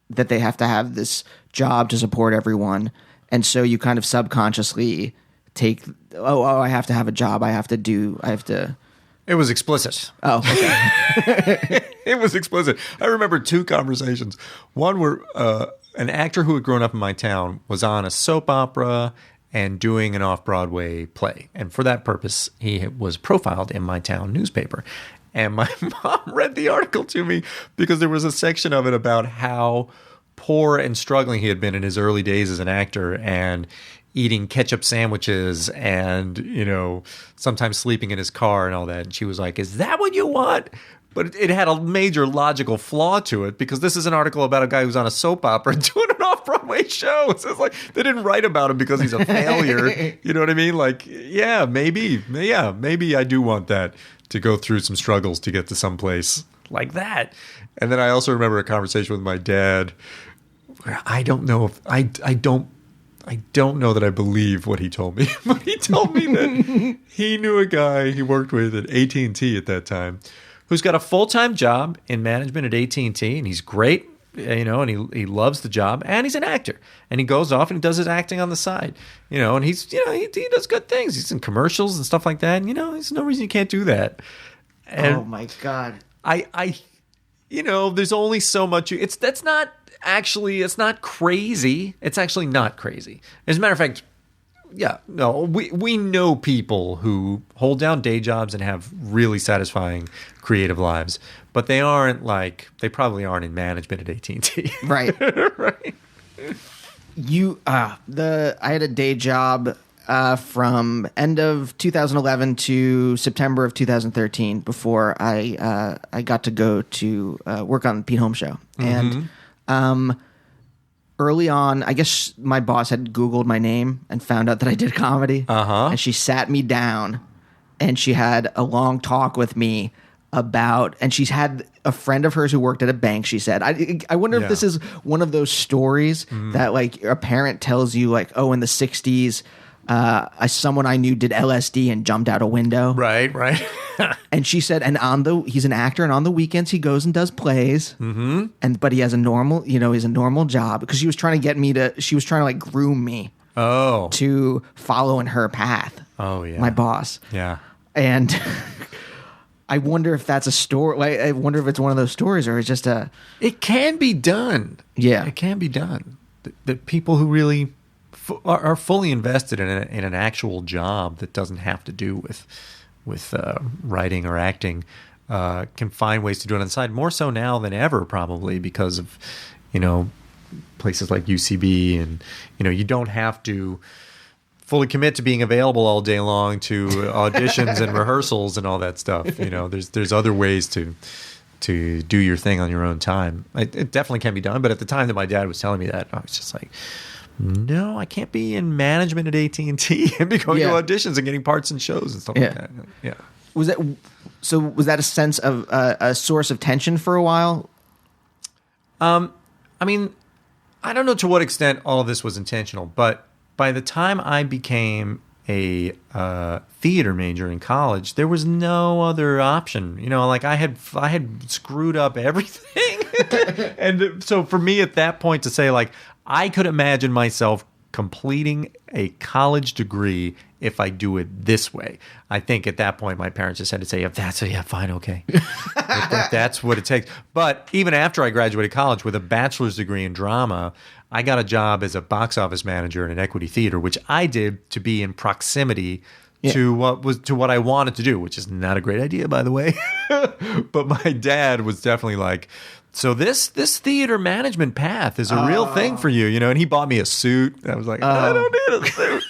C: they have to have this job to support everyone, and so you kind of subconsciously take, oh, I have to have a job, I have to.
B: It was explicit.
C: Oh, okay.
B: It was explicit. I remember 2 conversations. One where an actor who had grown up in my town was on a soap opera and doing an off-Broadway play. And for that purpose, he was profiled in my town newspaper. And my mom read the article to me because there was a section of it about how poor and struggling he had been in his early days as an actor, and eating ketchup sandwiches and, sometimes sleeping in his car and all that. And she was like, is that what you want? But it had a major logical flaw to it, because this is an article about a guy who's on a soap opera doing an off-Broadway show. So it's like they didn't write about him because he's a failure. You know what I mean? Like, maybe I do want that, to go through some struggles to get to some place like that. And then I also remember a conversation with my dad where I don't know if I don't know that I believe what he told me, but he told me that he knew a guy he worked with at AT&T at that time who's got a full-time job in management at AT&T, and he's great, and he loves the job, and he's an actor, and he goes off and he does his acting on the side, and he's, he does good things. He's in commercials and stuff like that, and, there's no reason you can't do that. And
C: oh my God.
B: I there's only so much. It's not crazy. It's actually not crazy. As a matter of fact, we know people who hold down day jobs and have really satisfying creative lives, but they probably aren't in management at AT&T.
C: Right.
B: Right.
C: I had a day job from end of 2011 to September of 2013 before I got to go to work on Pete Holmes' show.
B: Mm-hmm.
C: And early on, I guess my boss had Googled my name and found out that I did comedy.
B: Uh-huh.
C: And she sat me down and she had a long talk with me and she's had a friend of hers who worked at a bank. She said, I wonder if this is one of those stories that like a parent tells you, like, oh, in the 60s, someone I knew did LSD and jumped out a window.
B: Right.
C: And she said, and he's an actor, and on the weekends he goes and does plays.
B: Mm-hmm.
C: But he has a normal, he's a normal job, because she was trying to like groom me.
B: Oh.
C: To follow in her path.
B: Oh yeah.
C: My boss.
B: Yeah.
C: And I wonder if that's a story. Like, I wonder if it's one of those stories, or it's just
B: It can be done.
C: Yeah.
B: It can be done. The people who really are fully invested in an actual job that doesn't have to do writing or acting can find ways to do it on the side. More so now than ever, probably because of places like UCB, and you don't have to fully commit to being available all day long to auditions and rehearsals and all that stuff. There's other ways to do your thing on your own time. It definitely can be done. But at the time that my dad was telling me that, I was just like, no, I can't be in management at AT&T and be going to auditions and getting parts in shows and stuff like that. Yeah.
C: Was that a sense of a source of tension for a while?
B: I mean, I don't know to what extent all of this was intentional, but by the time I became a theater major in college, there was no other option. I had screwed up everything. And so for me at that point to say, like, I could imagine myself completing a college degree if I do it this way. I think at that point my parents just had to say, fine, okay. if that's what it takes. But even after I graduated college with a bachelor's degree in drama, I got a job as a box office manager in an equity theater, which I did to be in proximity to what I wanted to do, which is not a great idea, by the way. But my dad was definitely like, so this theater management path is a real thing for you, and he bought me a suit. I was like, I don't need a suit.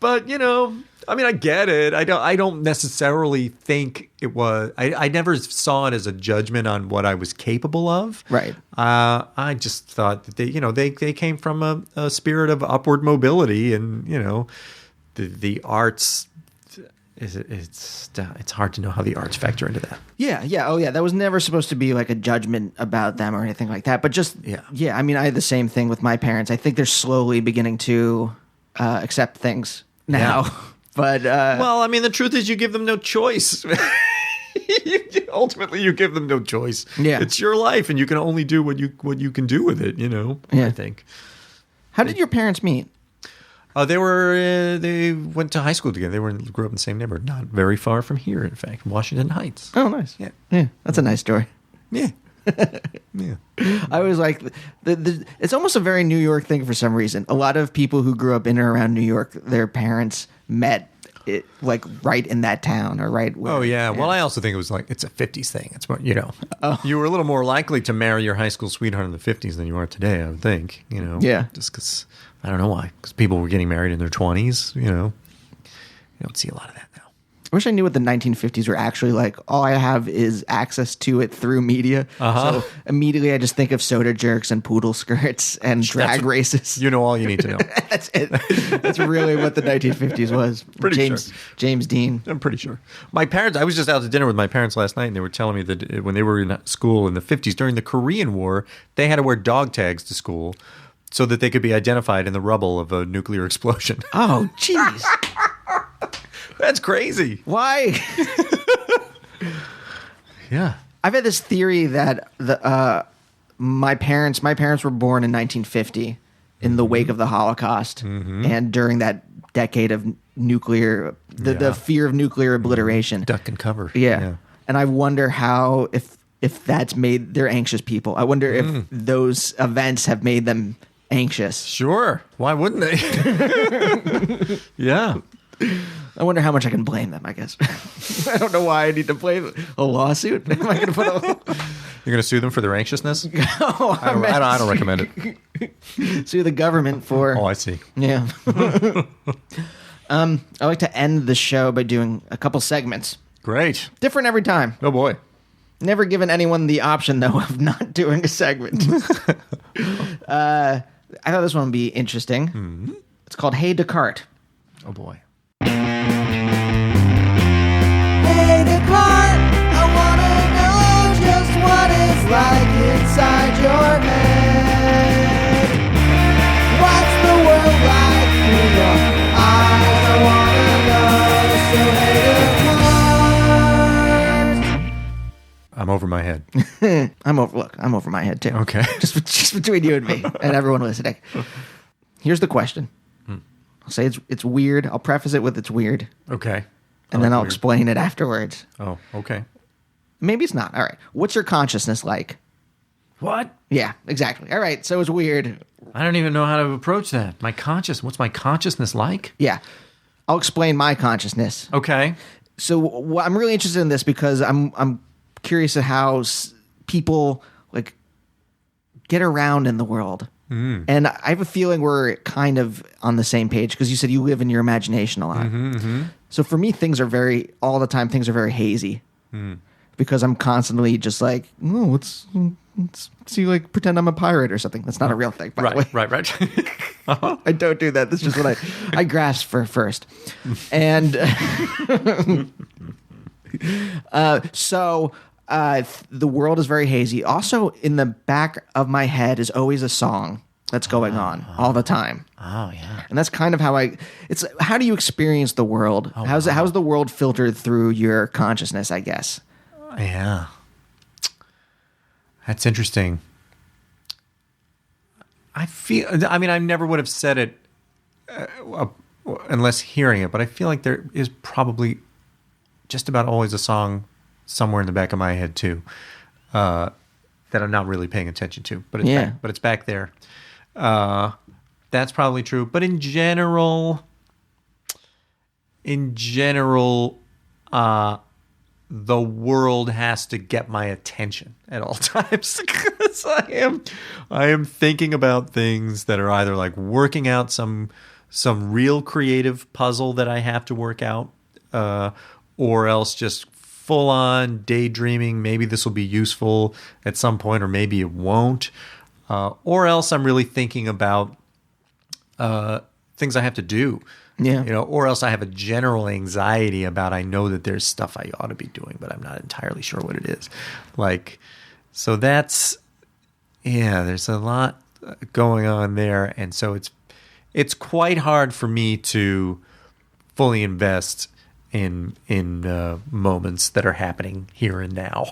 B: But, I mean, I get it. I don't necessarily think it was. I never saw it as a judgment on what I was capable of.
C: Right.
B: I just thought that they came from a spirit of upward mobility, and the arts. It's hard to know how the arts factor into that.
C: Yeah. Oh, yeah. That was never supposed to be like a judgment about them or anything like that. But just I mean, I had the same thing with my parents. I think they're slowly beginning to accept things now. Yeah. But
B: well, I mean, the truth is, you give them no choice. Ultimately, you give them no choice.
C: Yeah,
B: it's your life, and you can only do what you can do with it. I think.
C: How did your parents meet?
B: They went to high school together. Grew up in the same neighborhood, not very far from here, in fact, Washington Heights.
C: Oh, nice. Yeah. That's a nice story.
B: Yeah. Yeah.
C: I was like, it's almost a very New York thing for some reason. A lot of people who grew up in or around New York, their parents met like right in that town or right where.
B: Oh, yeah. Well, I also think it was like, it's a 50s thing. It's more, you were a little more likely to marry your high school sweetheart in the 50s than you are today, I would think,
C: Yeah.
B: Just because, I don't know why. Because people were getting married in their 20s, You don't see a lot of that now.
C: I wish I knew what the 1950s were actually like. All I have is access to it through media. So immediately I just think of soda jerks and poodle skirts and drag races.
B: You know all you need to know.
C: That's it. That's really what the 1950s was. James Dean.
B: I'm pretty sure. My parents, I was just out to dinner with my parents last night, and they were telling me that when they were in school in the 50s, during the Korean War, they had to wear dog tags to school so that they could be identified in the rubble of a nuclear explosion.
C: Oh, jeez.
B: That's crazy.
C: Why?
B: Yeah.
C: I've had this theory that my parents were born in 1950 in the wake of the Holocaust and during that decade of nuclear, the fear of nuclear obliteration.
B: Duck and cover.
C: Yeah. And I wonder how, if that's made, they're anxious people. I wonder if those events have made them anxious.
B: Sure. Why wouldn't they? Yeah.
C: I wonder how much I can blame them, I guess. I don't know why I need to blame a lawsuit. Am I going to put
B: You're going to sue them for their anxiousness?
C: I
B: don't recommend it.
C: Sue the government for...
B: Oh, I see.
C: Yeah. I like to end the show by doing a couple segments.
B: Great.
C: Different every time.
B: Oh, boy.
C: Never given anyone the option, though, of not doing a segment. I thought this one would be interesting. Mm-hmm. It's called Hey Descartes.
B: Oh, boy.
D: Hey Descartes, I wanna know just what it's like inside your head. What's the world like through your eyes? I wanna know. So hey Descartes.
B: I'm over my head.
C: I'm over my head too.
B: Okay.
C: Just between you and me and everyone listening. Here's the question. I'll say it's weird. I'll preface it with it's weird.
B: Okay.
C: And then I'll explain it afterwards.
B: Oh, okay.
C: Maybe it's not. All right. What's your consciousness like?
B: What?
C: Yeah, exactly. All right. So it's weird.
B: I don't even know how to approach that. What's my consciousness like?
C: Yeah. I'll explain my consciousness.
B: Okay.
C: So I'm really interested in this because I'm curious at how people like get around in the world. And I have a feeling we're kind of on the same page because you said you live in your imagination a lot. So for me, things are very hazy because I'm constantly just like, oh, let's see, like pretend I'm a pirate or something. That's not a real thing, by the way.
B: Right.
C: I don't do that. That's just what I grasp for first. And the world is very hazy. Also, in the back of my head is always a song that's going on all the time.
B: Oh, yeah.
C: And that's kind of how how do you experience the world? How's the world filtered through your consciousness, I guess?
B: Yeah. That's interesting. I never would have said it unless hearing it, but I feel like there is probably just about always a song somewhere in the back of my head too, that I'm not really paying attention to, but it's back there. That's probably true. But in general, the world has to get my attention at all times because I am thinking about things that are either like working out some real creative puzzle that I have to work out, or else just full on daydreaming. Maybe this will be useful at some point, or maybe it won't. Or else I'm really thinking about things I have to do.
C: Yeah.
B: Or else I have a general anxiety about, I know that there's stuff I ought to be doing, but I'm not entirely sure what it is. So there's a lot going on there. And so it's quite hard for me to fully invest in moments that are happening here and now.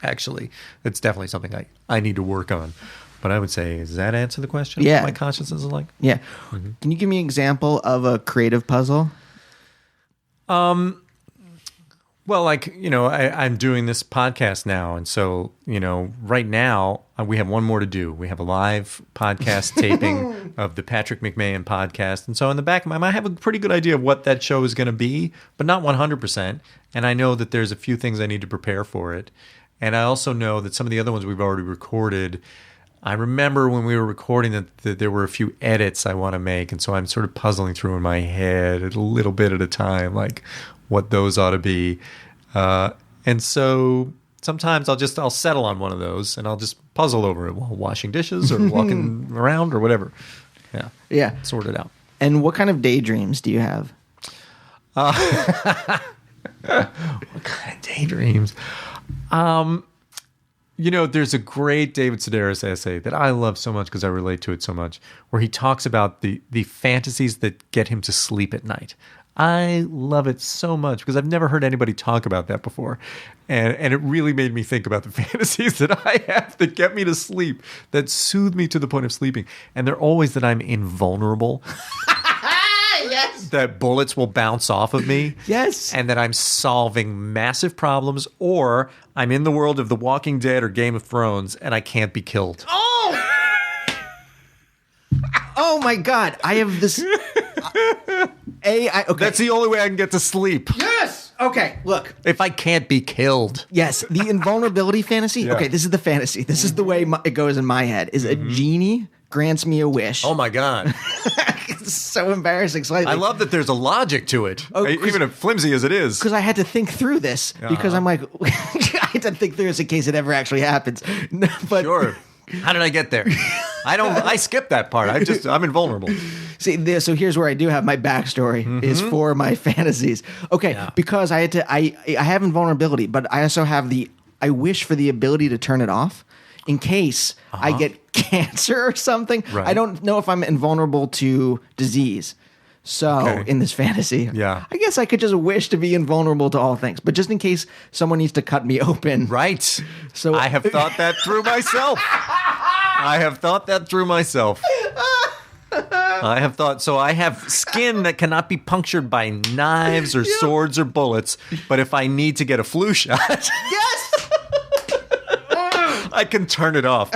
B: Actually, it's definitely something I need to work on. But I would say, does that answer the question?
C: Yeah.
B: What my consciousness is like?
C: Yeah. Can you give me an example of a creative puzzle?
B: Well, I'm doing this podcast now. And so, right now we have one more to do. We have a live podcast taping of the Patrick McMahon podcast. And so in the back of my mind, I have a pretty good idea of what that show is going to be, but not 100%. And I know that there's a few things I need to prepare for it. And I also know that some of the other ones we've already recorded, I remember when we were recording that there were a few edits I want to make, and so I'm sort of puzzling through in my head a little bit at a time, like what those ought to be. And so sometimes I'll settle on one of those, and I'll just puzzle over it while washing dishes or walking around or whatever. Yeah. Sort it out.
C: And what kind of daydreams do you have?
B: What kind of daydreams? There's a great David Sedaris essay that I love so much because I relate to it so much, where he talks about the fantasies that get him to sleep at night. I love it so much because I've never heard anybody talk about that before. And it really made me think about the fantasies that I have that get me to sleep, that soothe me to the point of sleeping. And they're always that I'm invulnerable.
C: Yes.
B: That bullets will bounce off of me.
C: Yes.
B: And that I'm solving massive problems, or I'm in the world of The Walking Dead or Game of Thrones and I can't be killed.
C: Oh! Oh my God. I have this. Okay.
B: That's the only way I can get to sleep.
C: Yes. Okay. Look.
B: If I can't be killed.
C: Yes. The invulnerability fantasy.
B: Yeah.
C: Okay. This is the fantasy. This is the way it goes in my head. Is a genie grants me a wish.
B: Oh my God.
C: It's so embarrassing. Slightly.
B: I love that there's a logic to it, even if flimsy as it is.
C: Because I had to think through this because I'm like, I had to think through this in case it ever actually happens. No, but
B: Sure. How did I get there? I skipped that part. I'm invulnerable.
C: See, so here's where I do have my backstory is for my fantasies. Okay, because I have invulnerability, but I also have I wish for the ability to turn it off in case I get cancer or something.
B: Right.
C: I don't know if I'm invulnerable to disease. So in this fantasy,
B: Yeah.
C: I guess I could just wish to be invulnerable to all things, but just in case someone needs to cut me open.
B: Right.
C: So
B: I have thought that through myself. I have skin that cannot be punctured by knives or swords or bullets, but if I need to get a flu shot,
C: Yes!
B: I can turn it off.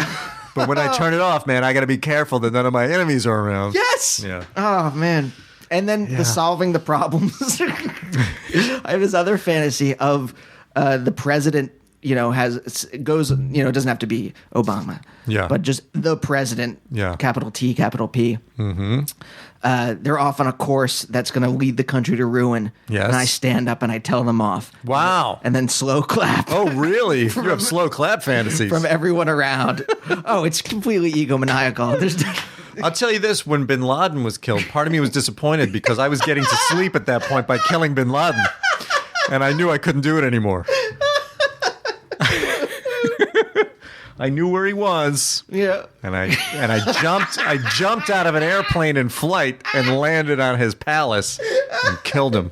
B: But when I turn it off, man, I got to be careful that none of my enemies are around.
C: Yes!
B: Yeah.
C: Oh, man. And then the solving the problems. I have this other fantasy of the president, doesn't have to be Obama.
B: Yeah.
C: But just the president,
B: Yeah.
C: capital T, capital P. Mm-hmm. They're off on a course that's going to lead the country to ruin.
B: Yes.
C: And I stand up and I tell them off.
B: Wow.
C: And then slow clap.
B: Oh, really? You have slow clap fantasies.
C: From everyone around. Oh, it's completely egomaniacal. There's
B: I'll tell you this, when bin Laden was killed, part of me was disappointed because I was getting to sleep at that point by killing bin Laden. And I knew I couldn't do it anymore. I knew where he was.
C: Yeah.
B: And I jumped out of an airplane in flight and landed on his palace and killed him.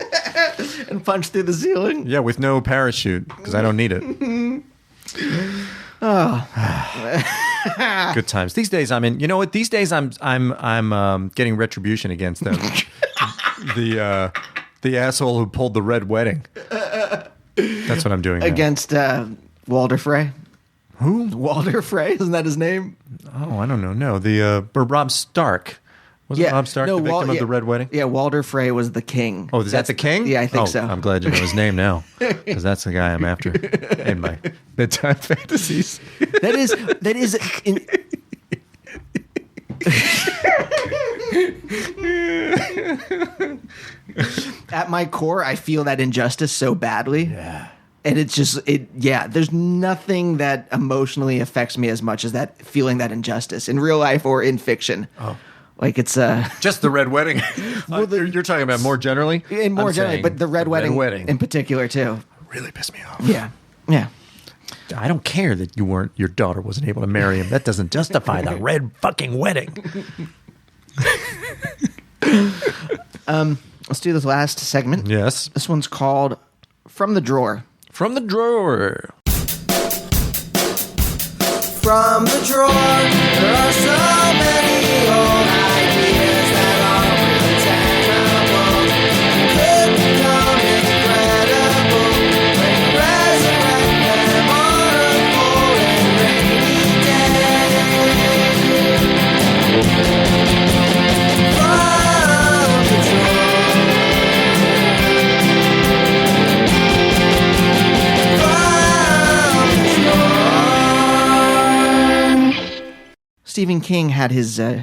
C: And punched through the ceiling.
B: Yeah, with no parachute because I don't need it. Good times. These days I'm in. You know what? These days I'm getting retribution against them. The asshole who pulled the red wedding. That's what I'm doing now.
C: Against Walder Frey.
B: Who?
C: Walder Frey, isn't that his name?
B: Oh, I don't know. No, the Rob Stark. Wasn't Rob Stark the victim of the red wedding?
C: Yeah, Walder Frey was the king.
B: Oh, is that the king?
C: Yeah, I think so.
B: I'm glad you know his name now, because that's the guy I'm after in my bedtime fantasies.
C: That is. At my core, I feel that injustice so badly.
B: Yeah.
C: And it's just, there's nothing that emotionally affects me as much as that feeling that injustice in real life or in fiction. Oh. Like it's
B: just the red wedding. You're talking about more generally?
C: And more generally, but the red wedding in particular too.
B: Really pissed me off.
C: Yeah. Yeah.
B: I don't care that your daughter wasn't able to marry him. That doesn't justify the red fucking wedding.
C: Let's do this last segment.
B: Yes.
C: This one's called From the Drawer.
B: From the drawer.
D: From the drawer, there are so many old ideas that are really tangible. Could become incredible when you resurrect them on a cold and rainy day. From the drawer.
C: Stephen King had his I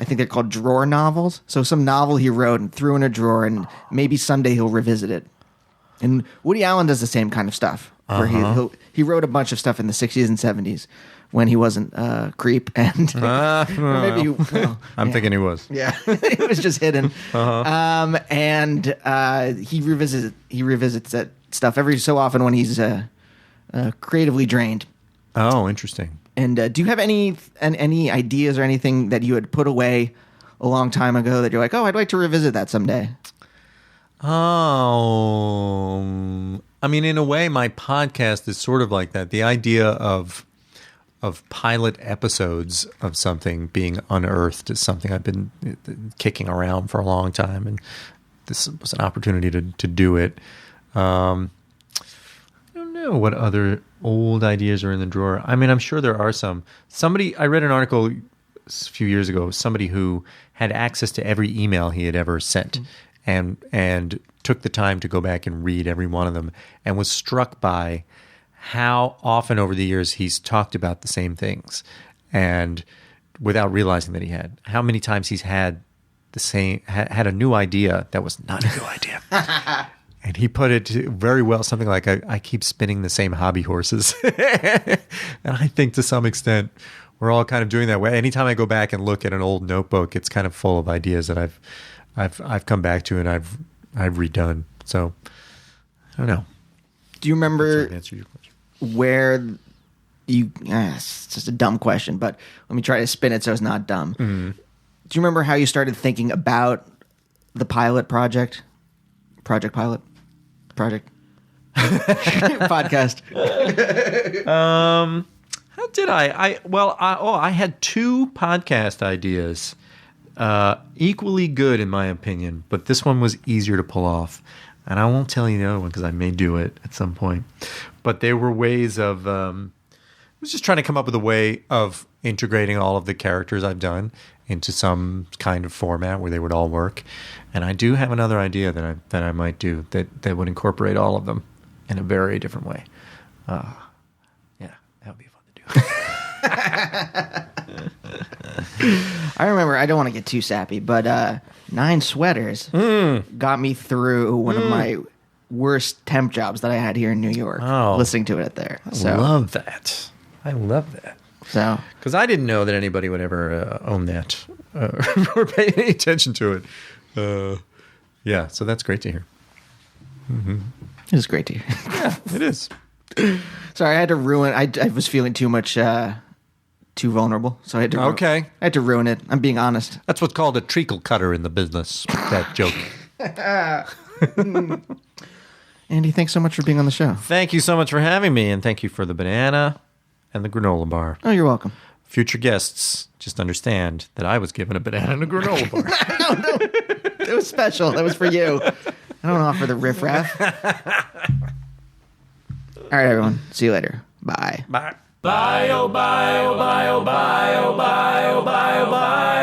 C: think they're called drawer novels. So some novel he wrote and threw in a drawer, and maybe someday he'll revisit it. And Woody Allen does the same kind of stuff, where he wrote a bunch of stuff in the 60s and 70s when he wasn't a creep, and or maybe
B: I'm thinking he was.
C: Yeah, it was just hidden. And he revisits that stuff every so often when he's creatively drained.
B: Oh, interesting.
C: And do you have any ideas or anything that you had put away a long time ago that you're like, oh, I'd like to revisit that someday?
B: Oh, I mean, in a way, my podcast is sort of like that. The idea of pilot episodes of something being unearthed is something I've been kicking around for a long time, and this was an opportunity to do it. I don't know what other old ideas are in the drawer. I mean, I'm sure there are some. I read an article a few years ago, somebody who had access to every email he had ever sent, and took the time to go back and read every one of them, and was struck by how often over the years he's talked about the same things, and without realizing that he had. How many times he's had had a new idea that was not a new idea. And he put it very well, something like, I keep spinning the same hobby horses. And I think to some extent, we're all kind of doing that way. Anytime I go back and look at an old notebook, it's kind of full of ideas that I've come back to and I've redone. So, I don't know.
C: Do you remember
B: answer your question.
C: where you... it's just a dumb question, but let me try to spin it so it's not dumb. Mm-hmm. Do you remember how you started thinking about the pilot project? Project Pilot? Project podcast.
B: How did I? I had two podcast ideas, equally good in my opinion, but this one was easier to pull off. And I won't tell you the other one because I may do it at some point. But they were ways of. I was just trying to come up with a way of integrating all of the characters I've done into some kind of format where they would all work. And I do have another idea that I might do that would incorporate all of them in a very different way. Yeah, that would be fun to do.
C: I remember, I don't want to get too sappy, but 9 Sweaters got me through one of my worst temp jobs that I had here in New York, listening to it there.
B: I love that. I love that.
C: So,
B: because I didn't know that anybody would ever own that or pay any attention to it. Yeah, so that's great to hear.
C: it was great to hear.
B: Yeah, it is.
C: Sorry, I had to ruin. I was feeling too much, too vulnerable, so I had to.
B: Okay.
C: I had to ruin it. I'm being honest.
B: That's what's called a treacle cutter in the business. That joke.
C: Andy, thanks so much for being on the show.
B: Thank you so much for having me, and thank you for the banana and the granola bar.
C: Oh, you're welcome.
B: Future guests, just understand that I was given a banana and a granola bar.
C: No, it was special. That was for you. I don't offer the riffraff. All right, everyone. See you later. Bye.
B: Bye.
E: Bye, oh, bye, oh, bye, oh, bye, oh, bye, oh, bye, oh, bye.